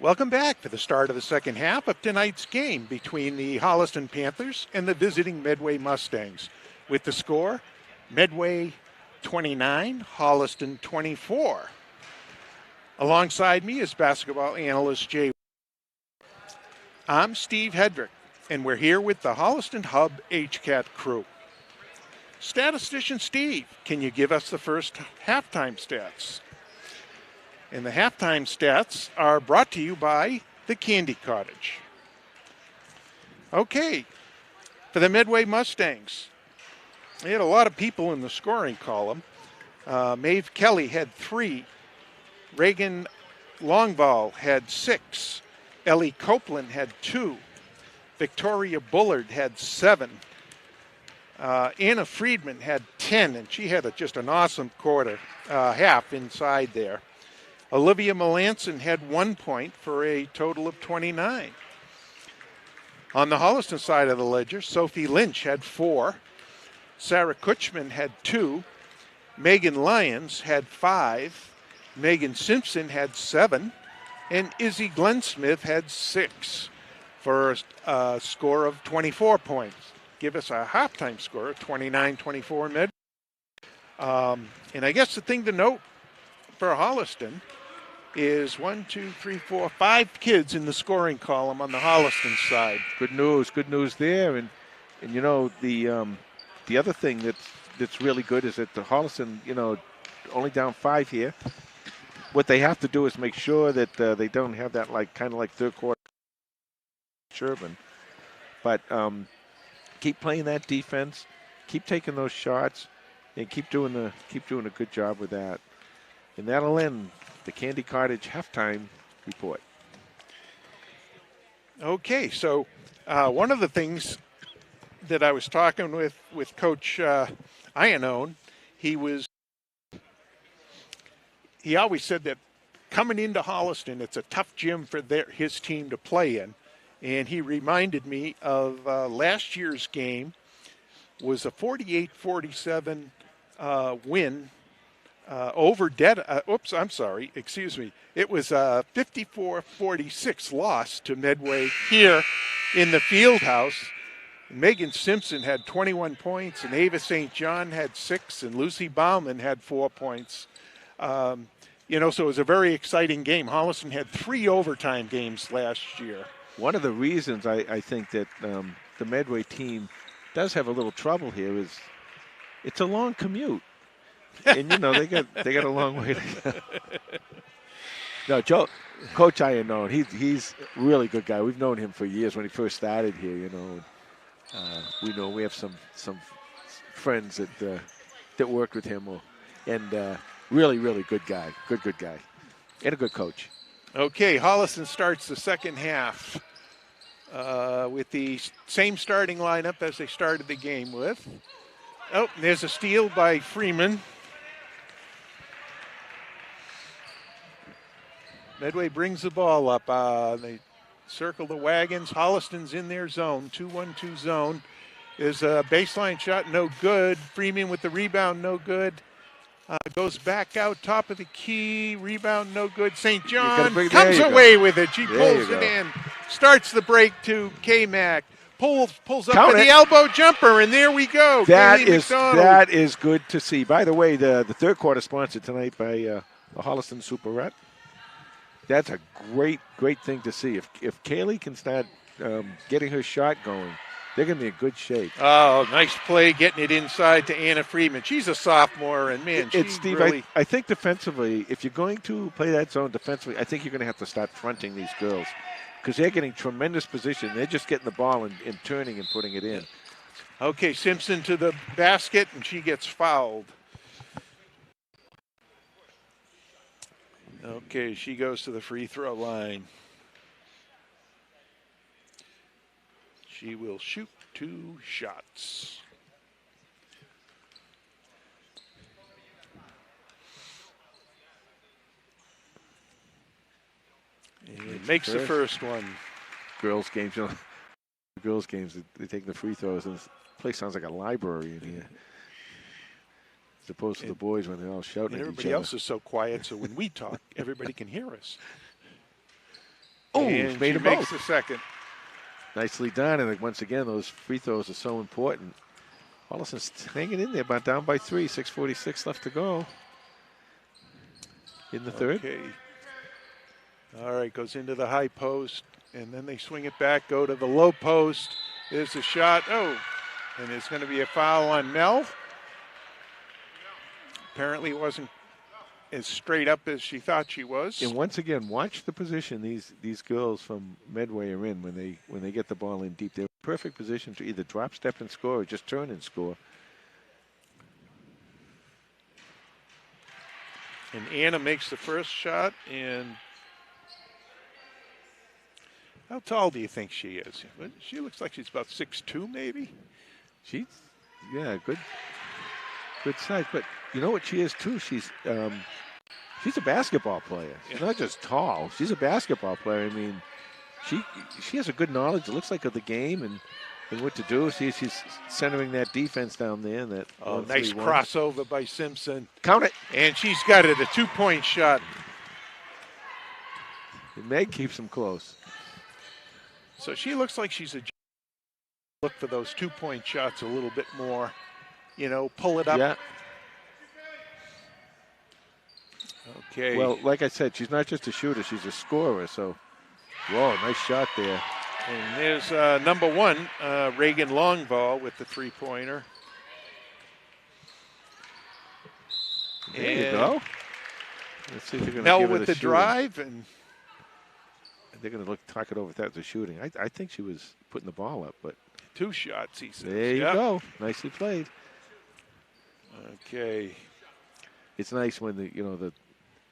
Welcome back for the start of the second half of tonight's game between the Holliston Panthers and the visiting Medway Mustangs. With the score, Medway 29, Holliston 24. Alongside me is basketball analyst Jay. I'm Steve Hedrick, and we're here with the Holliston Hub HCAT crew. Statistician Steve, can you give us the first halftime stats? And the halftime stats are brought to you by the Candy Cottage. Okay, for the Medway Mustangs, they had a lot of people in the scoring column. Maeve Kelly had 3. Reagan Longval had 6. Ellie Copeland had 2. Victoria Bullard had 7. Anna Friedman had 10, and she had just an awesome half inside there. Olivia Melanson had 1 point for a total of 29. On the Holliston side of the ledger, Sophie Lynch had 4. Sarah Kutchman had 2. Megan Lyons had 5. Megan Simpson had 7. And Izzy Glensmith had 6 for a score of 24 points. Give us a halftime score of 29-24 Med. And I guess the thing to note for Holliston is 5 kids in the scoring column on the Holliston side. Good news there. And you know, the other thing that's really good is that the Holliston, you know, only down 5 here. What they have to do is make sure that they don't have that kind of like third quarter Sherman. But keep playing that defense, keep taking those shots, and keep doing a good job with that. And that'll end the Candy Cottage halftime report. Okay, so one of the things that I was talking with Coach Iannone, he always said that coming into Holliston, it's a tough gym for his team to play in. And he reminded me of last year's game was a 48-47 win over It was a 54-46 loss to Medway here in the field house. Megan Simpson had 21 points, and Ava St. John had 6, and Lucy Bauman had 4 points. So it was a very exciting game. Holliston had 3 overtime games last year. One of the reasons I think that the Medway team does have a little trouble here is it's a long commute. And, they got a long way to go. No, Coach Iannone, he's a really good guy. We've known him for years when he first started here, we have some friends that worked with him. And really, really good guy. Good guy. And a good coach. Okay, Holliston starts the second half with the same starting lineup as they started the game with. Oh, there's a steal by Freeman. Medway brings the ball up. They circle the wagons. Holliston's in their zone, 2-1-2 zone. Is a baseline shot, no good. Freeman with the rebound, no good. Goes back out, top of the key, rebound, no good. St. John comes away with it. She pulls it in, starts the break to K-Mac, pulls up to the elbow jumper, and there we go. That is good to see. By the way, the third quarter sponsored tonight by the Holliston Superette. That's a great thing to see. If Kaylee can start getting her shot going, they're going to be in good shape. Oh, nice play getting it inside to Anna Friedman. She's a sophomore, and man, Steve, really... I think defensively, if you're going to play that zone defensively, I think you're going to have to start fronting these girls because they're getting tremendous position. They're just getting the ball and turning and putting it in. Okay, Simpson to the basket, and she gets fouled. Okay, she goes to the free throw line. She will shoot 2 shots. And makes the first one. Girls games, they take the free throws, and the place sounds like a library in here. As opposed to the boys when they're all shouting at each other. Everybody else is so quiet, so when we talk, everybody can hear us. Oh, and made she them makes both. the second. Nicely done. And once again, those free throws are so important. Holliston's hanging in there, but down by 3. 6:46 left to go in the third. Okay. All right, goes into the high post, and then they swing it back, go to the low post. There's the shot. Oh, and it's going to be a foul on Mel. Apparently it wasn't as straight up as she thought she was. And once again, watch the position these girls from Medway are in when they get the ball in deep. They're in perfect position to either drop, step, and score, or just turn and score. And Anna makes the first shot. And how tall do you think she is? She looks like she's about 6'2", maybe. She's good size. But you know what she is too? She's a basketball player. She's not just tall. She's a basketball player. I mean, she has a good knowledge. It looks like of the game and what to do. She's centering that defense down there. And that nice crossover by Simpson. Count it. And she's got it, a 2-point shot. And Meg keeps them close. So she looks like she's a look for those 2-point shots a little bit more. Pull it up. Yeah. Okay. Well, like I said, she's not just a shooter; she's a scorer. So, whoa, nice shot there. And there's number 1, Reagan Longball with the 3-pointer. There you go. Let's see if they're going to Mel give it with a the shooting. drive, and They're going to talk it over if that was a shooting. I think she was putting the ball up, but 2 shots, he says. there you Yep. go. Nicely played. Okay. It's nice when the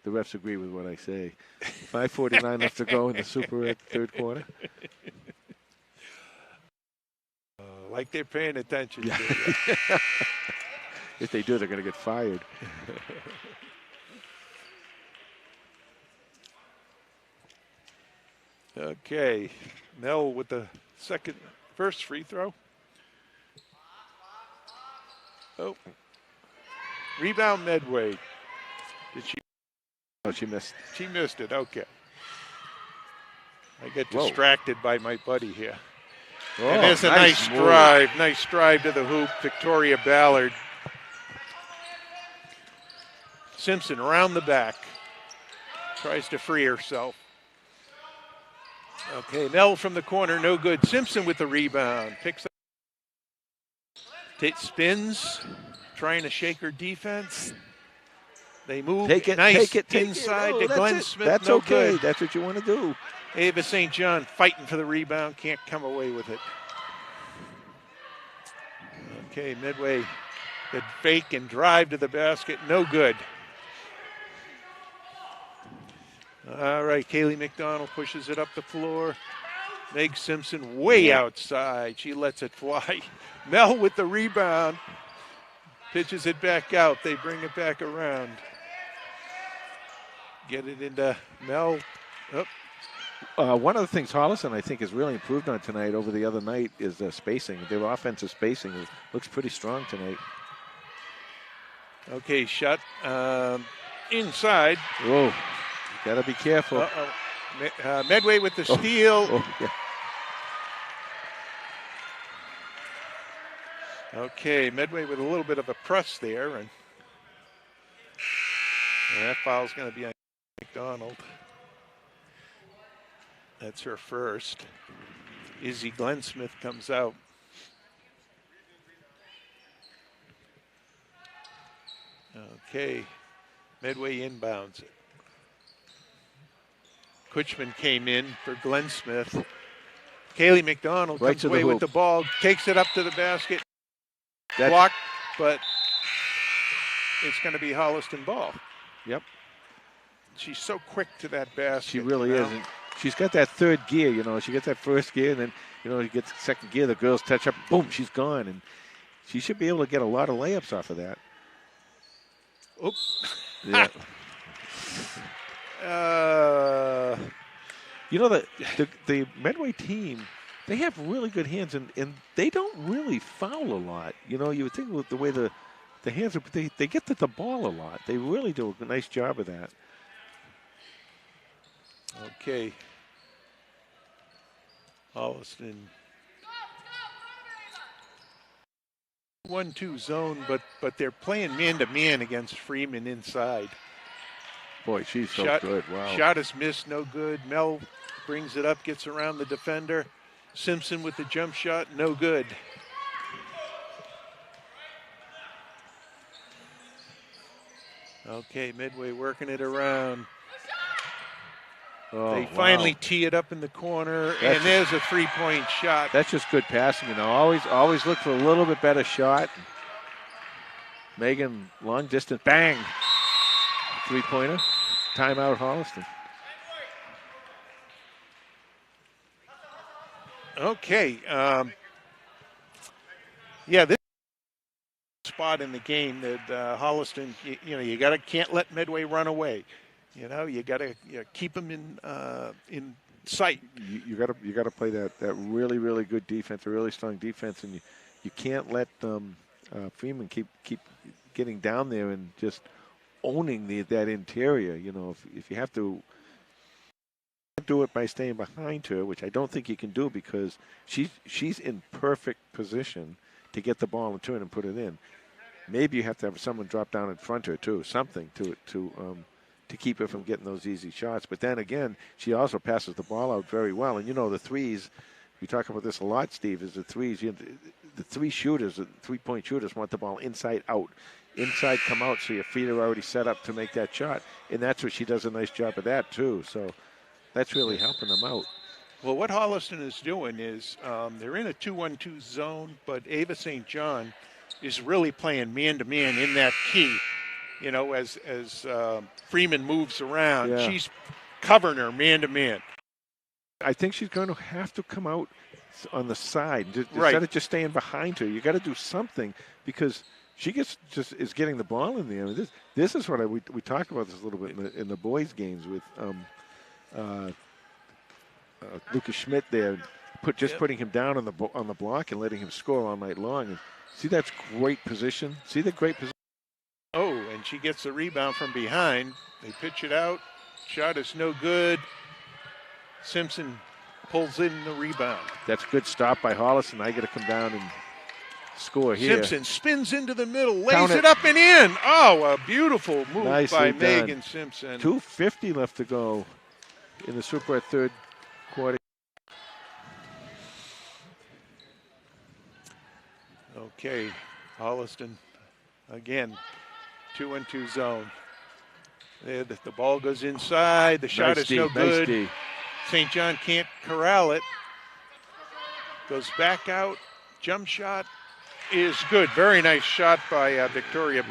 refs agree with what I say. 5:49 left to go in the Super third quarter. Like they're paying attention to you. If they do, they're going to get fired. Okay. Mel with the first free throw. Oh. Rebound Medway. Did she? Oh, she missed. She missed it. Okay. I get Whoa. distracted by my buddy here. Oh, And there's a nice move. drive. Nice drive to the hoop. Victoria Ballard. Simpson around the back. Tries to free herself. Okay, Mel from the corner, no good. Simpson with the rebound. Picks up. Spins. Trying to shake her defense. They move Take it, nice take it. inside Oh, to that's Glenn it. Smith. That's no okay. good. That's what you want to do. Ava St. John fighting for the rebound. Can't come away with it. Okay, Medway. The fake and drive to the basket. No good. All right, Kaylee McDonald pushes it up the floor. Meg Simpson way outside. She lets it fly. Mel with the rebound. Pitches it back out. They bring it back around. Get it into Mel. Oh, One of the things Holliston, I think, has really improved on tonight over the other night is spacing. Their offensive spacing looks pretty strong tonight. okay, shot inside. Whoa, got to be careful. Medway with the steal. Oh, yeah. Okay, Medway with a little bit of a press there, and that foul's going to be on McDonald. That's her first. Izzy Glensmith comes out. Okay, Medway inbounds it. Kutchman came in for Glensmith. Kaylee McDonald Right comes to the away with hoop. the ball, takes it up to the basket. That's- Blocked, but it's going to be Holliston ball. Yep. She's so quick to that basket. She really is. And she's got that third gear, She gets that first gear, and then, she gets the second gear. The girls touch up, boom, she's gone. And she should be able to get a lot of layups off of that. Oops. Yeah. The Medway team, they have really good hands, and they don't really foul a lot. You would think with the way the hands are, they get to the ball a lot. They really do a nice job of that. Okay. Holliston 1-2 zone, but they're playing man-to-man against Freeman inside. Boy, she's so Shot, good. Wow. Shot is missed, no good. Mel brings it up, gets around the defender. Simpson with the jump shot, no good. Okay, Medway working it around. Oh, They finally tee it up in the corner, and there's a three-point shot. That's just good passing, you know. Always look for a little bit better shot. Megan, long distance, bang. Three-pointer. Timeout, Holliston. Okay. Yeah, this spot in the game that Holliston, you can't let Medway run away. You got to keep them in sight. You got to play that really, really good defense, a really strong defense, and you can't let Freeman keep getting down there and just owning that interior. If you have to do it by staying behind her, which I don't think you can do because she's in perfect position to get the ball and turn and put it in. Maybe you have to have someone drop down in front of her too, something to keep her from getting those easy shots. But then again, she also passes the ball out very well. And the threes, we talk about this a lot, Steve, is the threes. The three shooters, the three-point shooters want the ball inside out. Inside come out, so your feet are already set up to make that shot. And that's what she does a nice job of that too. So that's really helping them out. Well, what Holliston is doing is they're in a 2-1-2 zone, but Ava St. John is really playing man-to-man in that key. As Freeman moves around, she's covering her man-to-man. I think she's going to have to come out on the side instead of just staying behind her. You got to do something because she is getting the ball in there. I mean, this is what we talked about this a little bit in the boys' games with Lucas Schmidt there, putting him down on the block and letting him score all night long. And see, that's great position. See the great position. Oh, and she gets the rebound from behind. They pitch it out. Shot is no good. Simpson pulls in the rebound. That's a good stop by Holliston. I got to come down and score here. Simpson spins into the middle, lays it up and in. Oh, a beautiful move by Megan Simpson. 2:50 left to go in the Super third quarter. Okay, Holliston again. 2-1-2 zone. The ball goes inside. The shot is no good. St. John can't corral it. Goes back out. Jump shot is good. Very nice shot by Victoria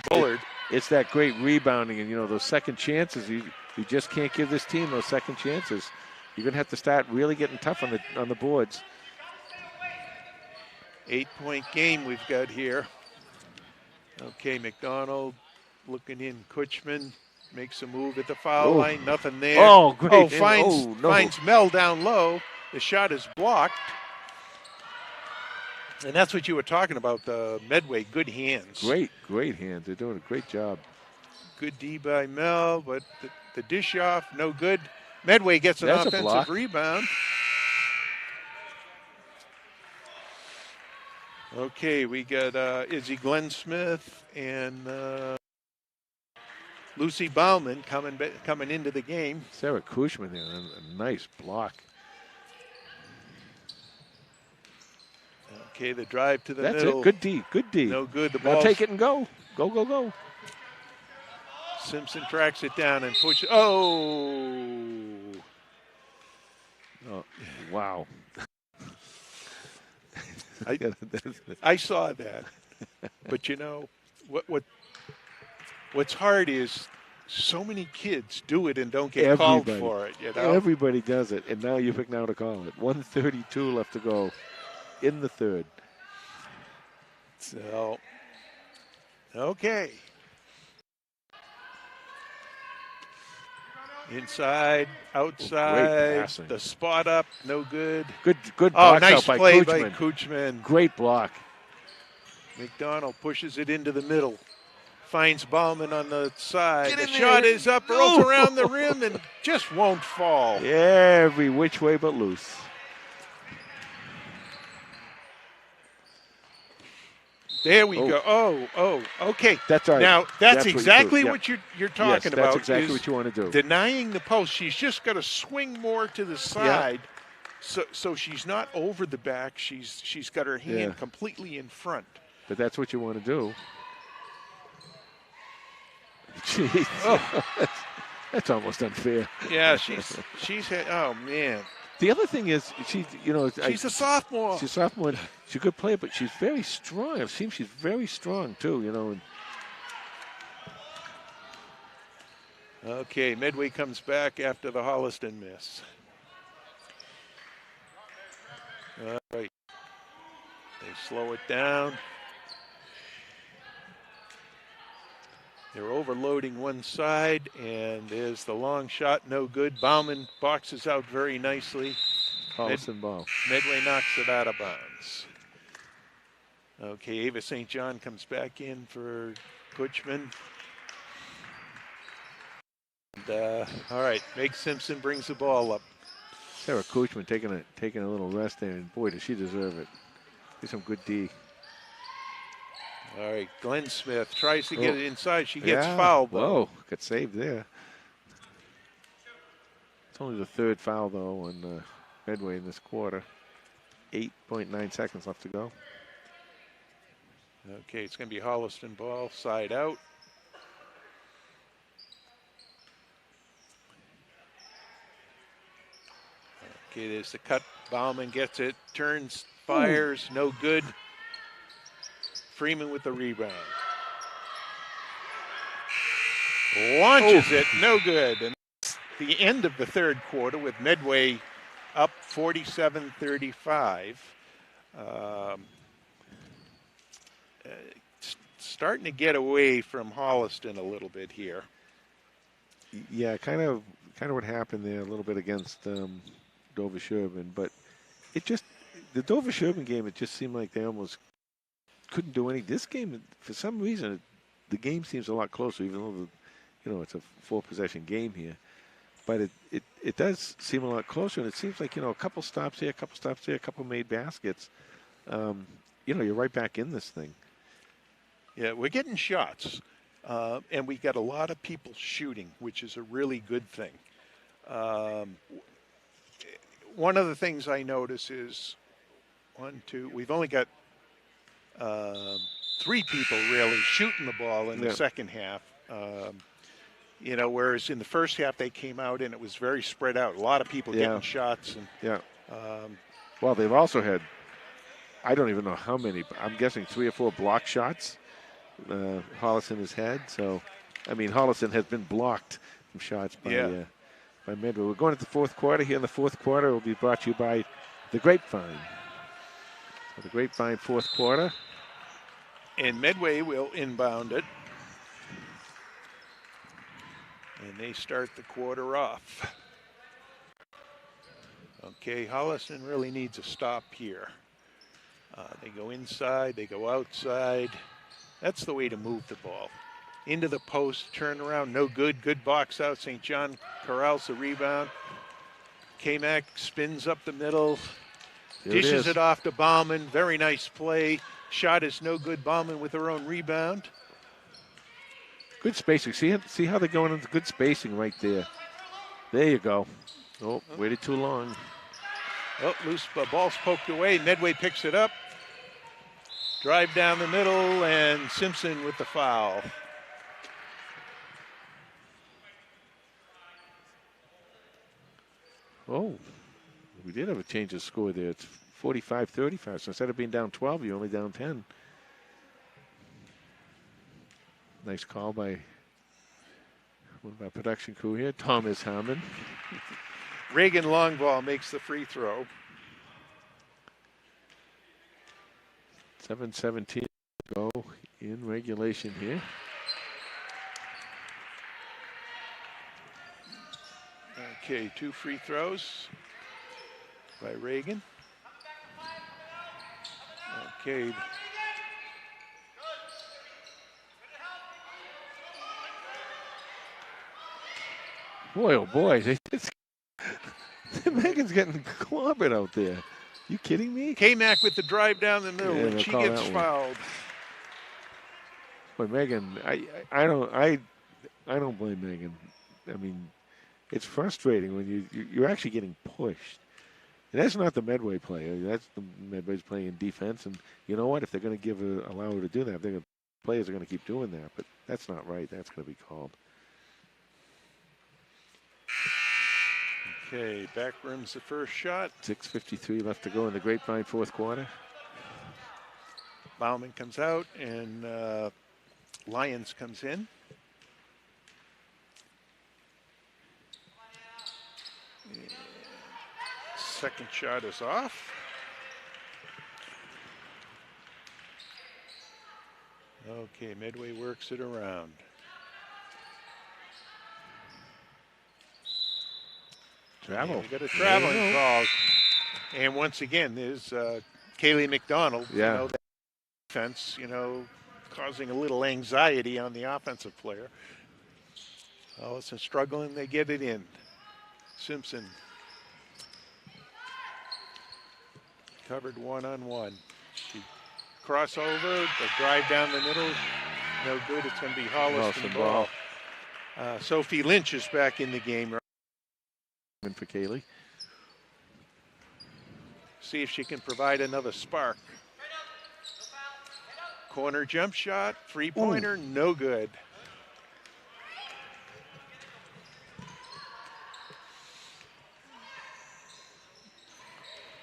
Bullard. It's that great rebounding and, those second chances. You just can't give this team those second chances. You're going to have to start really getting tough on the boards. 8-point game we've got here. Okay, McDonald looking in. Kutchman makes a move at the foul line. Nothing there. Oh, great. Finds Mel down low. The shot is blocked. And that's what you were talking about, the Medway. Good hands. Great hands. They're doing a great job. Good D by Mel, but the dish off, no good. Medway gets an offensive rebound. Okay, we got Izzy Glensmith and Lucy Bauman coming into the game. Sarah Kushman there, a nice block. Okay, the drive to the middle. That's it. Good D. No good. The ball. Now take it and go. Go. Simpson tracks it down and pushes. Oh, wow. I saw that, but what's hard is so many kids do it and don't get called for it. Everybody does it, and now you pick now to call it. 1:32 left to go in the third. So, okay. Inside, outside, the spot up, no good. Good block nice out by play Kuchman. by Kuchman. Great block. McDonald pushes it into the middle. Finds Bauman on the side. The shot is up, rolls around the rim, and just won't fall. Every which way but loose. There we go. Oh, okay. That's all right. Now, that's That's what you do. exactly Yep. what you're Yes, talking about. that's exactly is what you want to do. Denying the post. She's just got to swing more to the side, so she's not over the back. She's got her hand completely in front. But that's what you want to do. Jeez. Oh. That's almost unfair. Yeah, she's had. Oh man. The other thing is, she's a sophomore. She's a sophomore. She's a good player, but she's very strong. It seems she's very strong too. And okay, Medway comes back after the Holliston miss. All right. They slow it down. They're overloading one side, and there's the long shot, no good. Bauman boxes out very nicely. Holliston ball. Medway knocks it out of bounds. Okay, Ava St. John comes back in for Kutchman. And, all right, Meg Simpson brings the ball up. Sarah Kutchman taking a little rest there, and boy, does she deserve it. Get some good D. All right, Glenn Smith tries to get it inside. She gets fouled, though. Whoa, got saved there. It's only the third foul, though, on Medway in this quarter. 8.9 seconds left to go. Okay, it's going to be Holliston ball, side out. Okay, there's the cut. Bauman gets it, turns, fires, no good. Freeman with the rebound. Launches it, no good. And that's the end of the third quarter with Medway up 47-35. Starting to get away from Holliston a little bit here. Yeah, kind of what happened there a little bit against Dover Sherburne, but the Dover Sherburne game, it just seemed like they almost couldn't do anything. This game, for some reason, the game seems a lot closer, even though it's a 4-possession game here. But it does seem a lot closer, and it seems like a couple stops here, a couple stops there, a couple made baskets. You're right back in this thing. Yeah, we're getting shots, and we got a lot of people shooting, which is a really good thing. One of the things I notice is we've only got 3 people really shooting the ball in the second half. Whereas in the first half they came out and it was very spread out. A lot of people getting shots. And, well, they've also had, I don't even know how many, but I'm guessing 3 or 4 block shots Holliston has had. So, Holliston has been blocked from shots by Medway. We're going to the fourth quarter. Here in the fourth quarter will be brought to you by the Grapevine. So the Grapevine fourth quarter. And Medway will inbound it. And they start the quarter off. Okay, Holliston really needs a stop here. They go inside, they go outside. That's the way to move the ball. Into the post, turn around, no good. Good box out. St. John corrals the rebound. K-Mac spins up the middle. Dishes it off to Bauman. Very nice play. Shot is no good. Bauman with her own rebound. Good spacing. See how they're going into good spacing right there. There you go. Oh, waited too long. Oh, loose ball's poked away. Medway picks it up. Drive down the middle, and Simpson with the foul. Oh, we did have a change of score there. It's 45-35. So instead of being down 12, you're only down 10. Nice call by one of our production crew here, Thomas Hammond. Reagan Longball makes the free throw. 7:17 to go in regulation here. Okay, 2 free throws by Reagan. Okay. Boy, oh boy, Megan's getting clobbered out there. You kidding me? K-Mac with the drive down the middle, and she gets fouled. But Megan, I don't blame Megan. I mean, it's frustrating when you're actually getting pushed. And that's not the Medway player. That's the Medway's playing defense. And you know what? If they're going to allow her to do that, players are going to keep doing that. But that's not right. That's going to be called. Okay, back rim's the first shot. 6:53 left to go in the Grapevine fourth quarter. Bauman comes out, and Lyons comes in. And second shot is off. Okay, Medway works it around. Travel. And we got a traveling call. And once again, there's Kaylee McDonald. Yeah. You know, that defense, causing a little anxiety on the offensive player. Holliston struggling, they get it in. Simpson covered one-on-one. She crossover, the drive down the middle, no good. It's going to be Holliston ball. Sophie Lynch is back in the game. For Kaylee. See if she can provide another spark. Corner jump shot, three-pointer, no good.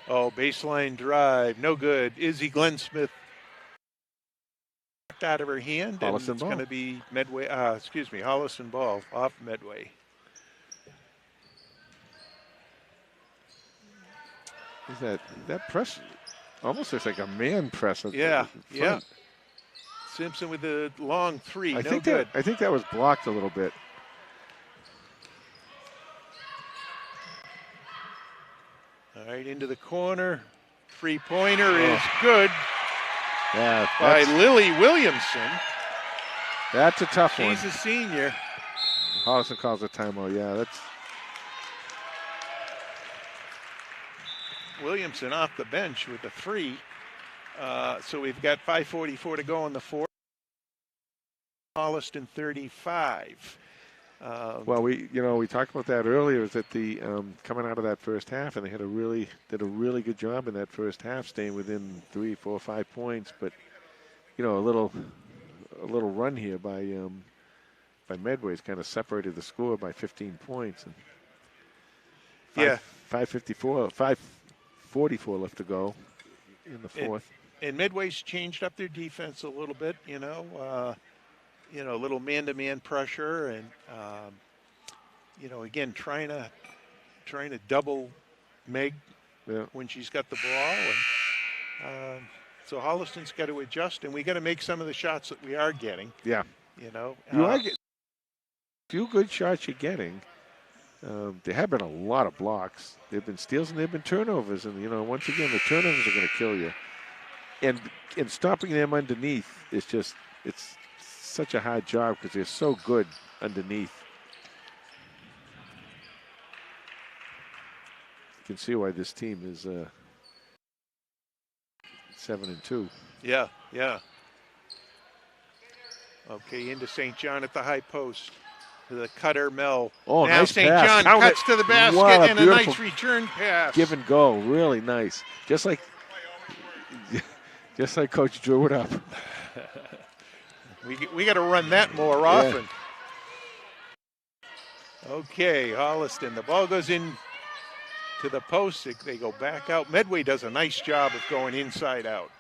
Oh, baseline drive, no good. Izzy Glensmith knocked out of her hand, and it's going to be Medway. Holliston ball off Medway. Is that press? Almost looks like a man press. Yeah. Simpson with the long three, I good. think that was blocked a little bit. All right, into the corner. Three-pointer is good Yeah, by Lily Williamson. That's a tough one. She's a senior. Holliston calls a timeout. Yeah, that's. Williamson off the bench with the three. So we've got 5:44 to go in the fourth. Holliston 35. Well, we talked about that earlier. Was that the coming out of that first half, and they did a really good job in that first half, staying within 3, 4, 5 points. But a little run here by Medway's kind of separated the score by 15 points. And 5:44 left to go in the fourth. And Medway's changed up their defense a little bit. A little man-to-man pressure, and again trying to double Meg when she's got the ball, and so Holliston's got to adjust, and we got to make some of the shots that we are getting. Yeah, you are getting a few good shots you're getting. There have been a lot of blocks. There have been steals and there have been turnovers, and once again the turnovers are going to kill you, and stopping them underneath is just it's such a hard job because they're so good underneath. You can see why this team is 7-2. Yeah. Okay, into St. John at the high post. To the cutter, Mel. Oh, now nice St. pass. John cuts to the basket, and a nice return pass. Give and go, really nice. Just like Coach drew it up. We got to run that more often. Okay, Holliston. The ball goes in to the post. They go back out. Medway does a nice job of going inside out.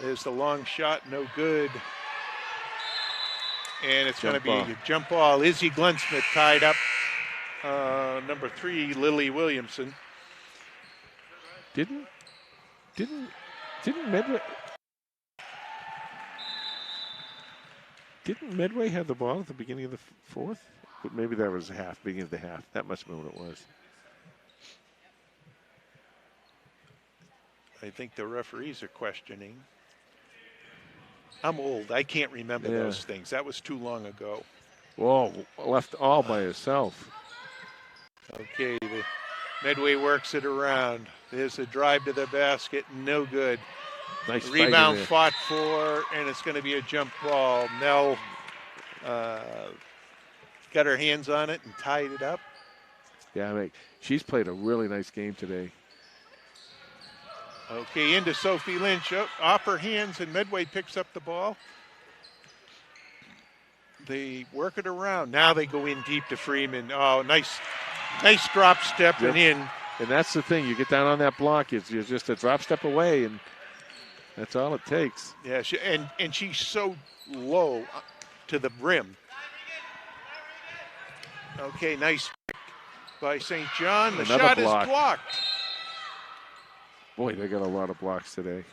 There's the long shot, no good. And it's going to be a jump ball. Izzy Glensmith tied up. Number 3, Lily Williamson. Didn't Medway? Didn't Medway have the ball at the beginning of the fourth? But maybe that was beginning of the half. That must have been what it was. I think the referees are questioning. I'm old. I can't remember those things. That was too long ago. Whoa, left all by herself. Okay, the Medway works it around. There's a drive to the basket. No good. Nice Rebound fighting fought for, and it's going to be a jump ball. Mel got her hands on it and tied it up. there. Yeah, mate. She's played a really nice game today. Okay, into Sophie Lynch. Oh, off her hands, and Medway picks up the ball. They work it around. Now they go in deep to Freeman. Oh, nice drop step and in. And that's the thing. You get down on that block, you're just a drop step away, and that's all it takes. Yeah, and she's so low to the rim. Okay, nice pick by St. John. The shot is blocked. Boy, they got a lot of blocks today.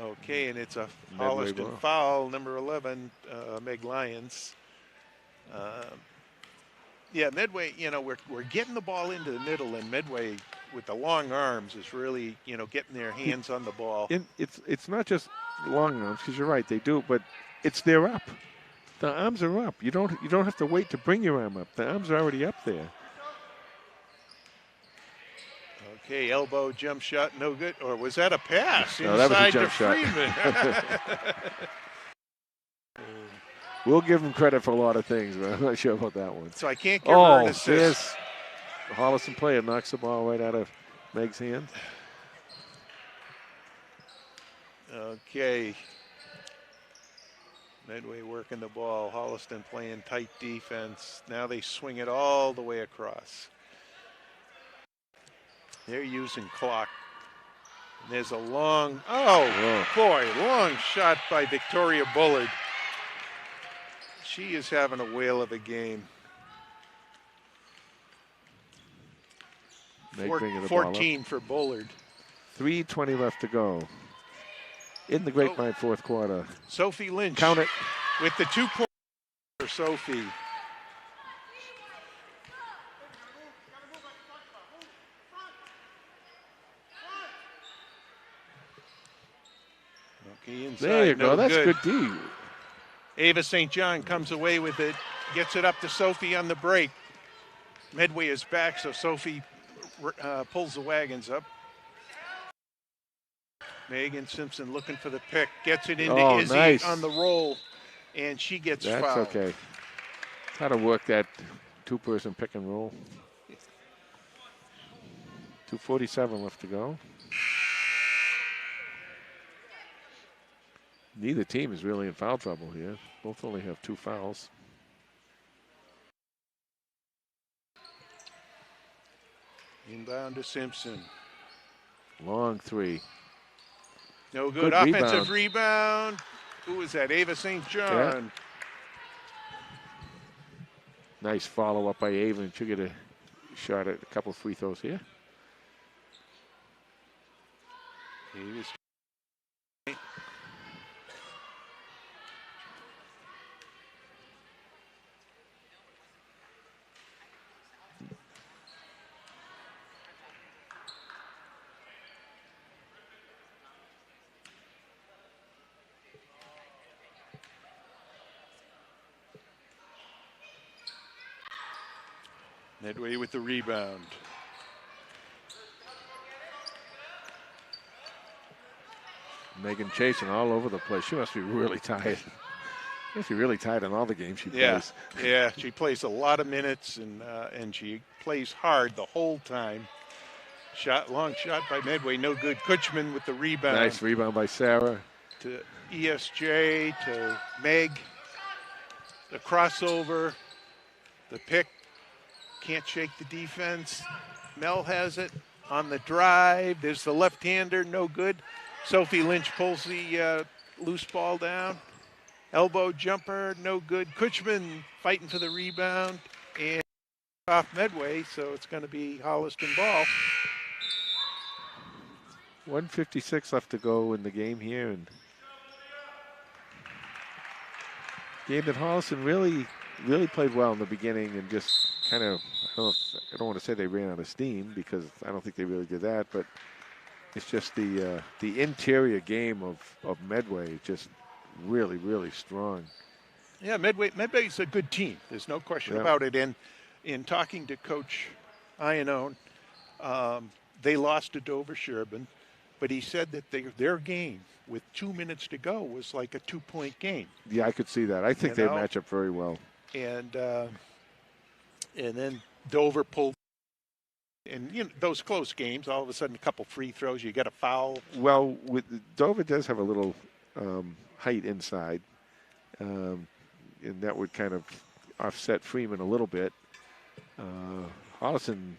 Okay, and it's a Medway Holliston ball. foul, number 11, Meg Lyons. Yeah, Medway, we're getting the ball into the middle, and Medway with the long arms is really, getting their hands on the ball. It's not just long arms, because you're right, they do, but it's they're up. The arms are up. You don't have to wait to bring your arm up. The arms are already up there. Okay, elbow jump shot, no good. Or was that a pass No, that was a inside jump to shot. Freeman? We'll give him credit for a lot of things, but I'm not sure about that one. So I can't give her an assist. There's the Holliston player knocks the ball right out of Meg's hand. Okay. Medway working the ball. Holliston playing tight defense. Now they swing it all the way across. They're using clock. And there's a long, long shot by Victoria Bullard. She is having a whale of a game. Meg bringing the ball up. 14 for Bullard. 3:20 left to go in the Grapevine fourth quarter. Sophie Lynch. Count it. With the 2 points for Sophie. Okay, inside. There you go. That's good D. Ava St. John comes away with it, gets it up to Sophie on the break. Medway is back, so Sophie pulls the wagons up. Megan Simpson looking for the pick, gets it into Izzy on the roll, and she gets fouled. That's okay. How to work that two-person pick and roll. 2:47 left to go. Neither team is really in foul trouble here. Both only have 2 fouls. Inbound to Simpson. Long 3. No good. Offensive rebound. Who was that? Ava St. John. Yeah. Nice follow-up by Ava, and she'll get a shot at a couple free throws here. Medway with the rebound. Megan chasing all over the place. She must be really tired. She must be really tired in all the games she plays. Yeah, she plays a lot of minutes, and she plays hard the whole time. Long shot by Medway, no good. Kutchman with the rebound. Nice rebound by Sarah. To ESJ, to Meg. The crossover, the pick. Can't shake the defense. Mel has it on the drive. There's the left-hander, no good. Sophie Lynch pulls the loose ball down. Elbow jumper, no good. Kutchman fighting for the rebound and off Medway, so it's going to be Holliston ball. 1:56 left to go in the game here, and game that Holliston really played well in the beginning, and just kind of, I don't want to say they ran out of steam, because I don't think they really did that, but it's just the interior game of Medway just really strong. Yeah, Medway's a good team. There's no question about it. And in talking to Coach Iannone, they lost to Dover Sherburne, but he said that their game with 2 minutes to go was like a 2-point game. Yeah, I could see that. I think You they know? match up very well. And then Dover pulled. And those close games, all of a sudden, a couple free throws, you get a foul. Well, Dover does have a little height inside, and that would kind of offset Freeman a little bit. Holliston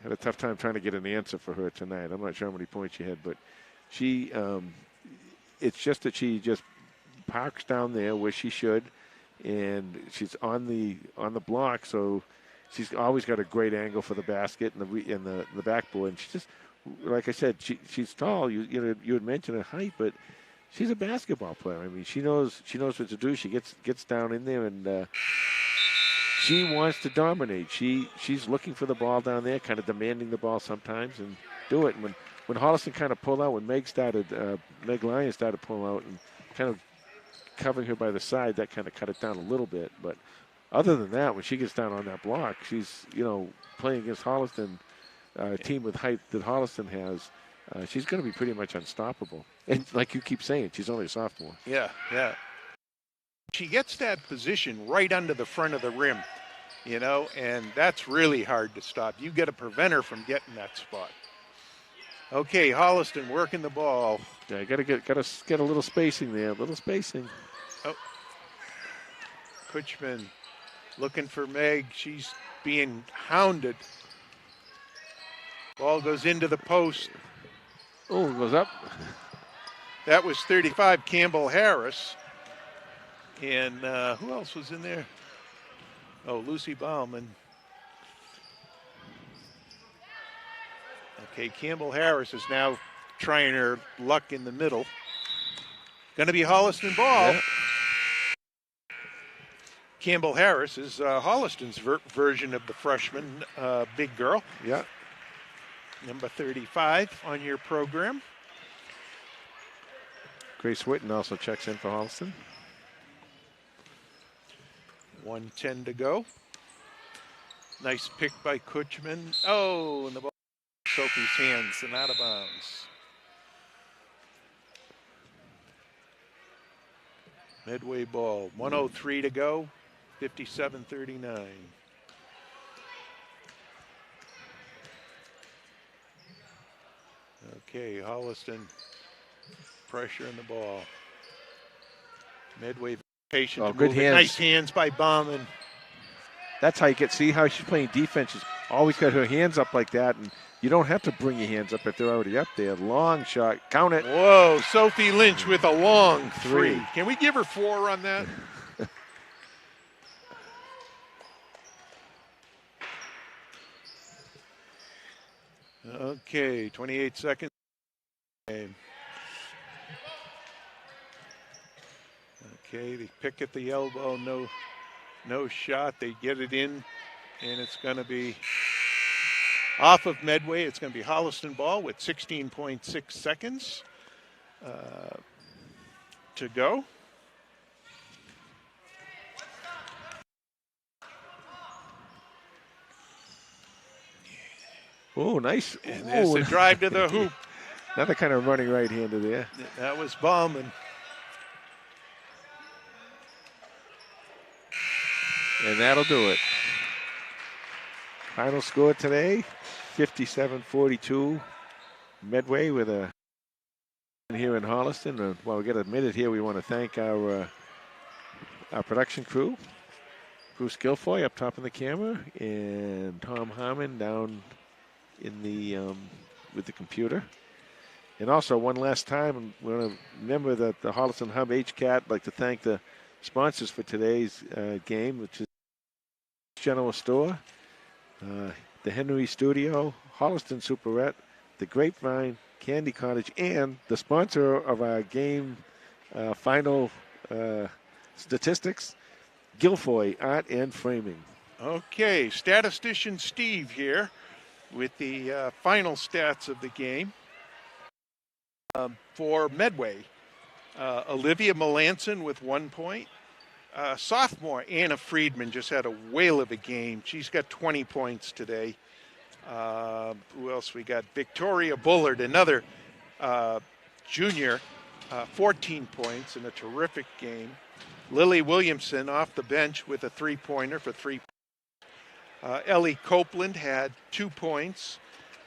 had a tough time trying to get an answer for her tonight. I'm not sure how many points she had, but she, it's just that she just parks down there where she should, and she's on the block, so she's always got a great angle for the basket and the backboard. And she just, like I said, she's tall. You had mentioned her height, but she's a basketball player. I mean, she knows what to do. She gets down in there, and she wants to dominate. She's looking for the ball down there, kind of demanding the ball sometimes, and do it. And when Holliston kind of pulled out, when Meg Lyons started pulling out and kind of covering her by the side, that kind of cut it down a little bit. But other than that, when she gets down on that block, she's playing against Holliston, a team with height that Holliston has. She's going to be pretty much unstoppable. And like you keep saying, she's only a sophomore. Yeah. She gets that position right under the front of the rim, and that's really hard to stop. You got to prevent her from getting that spot. Okay, Holliston working the ball. Yeah, got to get a little spacing there, a little spacing. Oh, Kutchman looking for Meg. She's being hounded. Ball goes into the post. Oh, it goes up. That was 35, Campbell Harris. And who else was in there? Oh, Lucy Bauman. Okay, Campbell Harris is now trying her luck in the middle. Going to be Holliston ball. Yeah. Campbell Harris is Holliston's version of the freshman big girl. Yeah. Number 35 on your program. Grace Whitten also checks in for Holliston. 1:10 to go. Nice pick by Kutchman. Oh, and the ball in Sophie's hands and out of bounds. Medway ball. 1:03 to go. 57-39. Okay, Holliston pressure in the ball. Medway patient. Oh, good hands. Nice hands by Bauman. That's how you see how she's playing defense. She's always got her hands up like that, and you don't have to bring your hands up if they're already up there. Long shot. Count it. Whoa, Sophie Lynch with a long three. Can we give her 4 on that? Okay, 28 seconds. Okay, they pick at the elbow, no shot. They get it in, and it's going to be off of Medway. It's going to be Holliston ball with 16.6 seconds to go. Oh, nice. And there's a drive to the hoop. Another kind of running right-hander there. That was Bauman. And that'll do it. Final score today, 57-42. Medway with a here in Holliston. While we get a minute here, we want to thank our production crew. Bruce Guilfoy up top in the camera, and Tom Harmon down in the with the computer. And also, one last time, we want to remember that the Holliston Hub HCAT like to thank the sponsors for today's game, which is General Store, the Henry Studio, Holliston Superette, the Grapevine, Candy Cottage, and the sponsor of our game final statistics, Guilfoy Art and Framing. Okay, statistician Steve here with the final stats of the game. For Medway, Olivia Melanson with 1 point. Sophomore Anna Friedman just had a whale of a game. She's got 20 points today. Who else we got? Victoria Bullard, another junior, 14 points in a terrific game. Lily Williamson off the bench with a three-pointer for 3 points. Ellie Copeland had 2 points.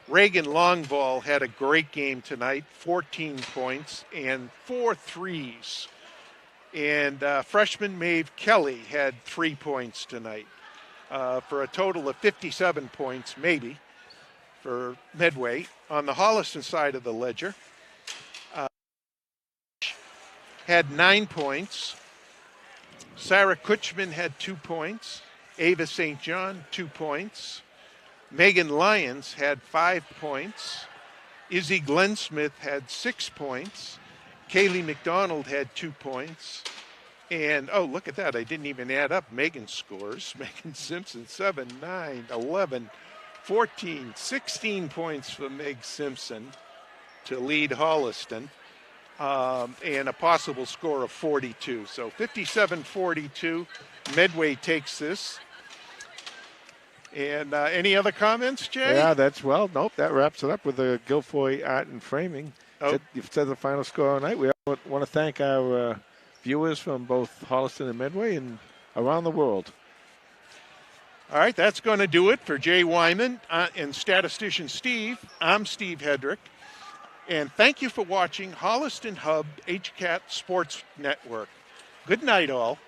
Reagan Longvall had a great game tonight, 14 points and 4 threes. And freshman Maeve Kelly had 3 points tonight for a total of 57 points, maybe, for Medway. On the Holliston side of the ledger, had 9 points. Sarah Kutchman had 2 points. Ava St. John, 2 points. Megan Lyons had 5 points. Izzy Glensmith had 6 points. Kaylee McDonald had 2 points. And, oh, look at that. I didn't even add up Megan's scores. Megan Simpson, 7, 9, 11, 14, 16 points for Meg Simpson to lead Holliston. And a possible score of 42. So 57-42. Medway takes this. And any other comments, Jay? Yeah, nope, that wraps it up with the Guilfoyle Art and Framing. Oh. You've said the final score all night. We want to thank our viewers from both Holliston and Medway and around the world. All right, that's going to do it for Jay Wyman and statistician Steve. I'm Steve Hedrick. And thank you for watching Holliston Hub HCAT Sports Network. Good night, all.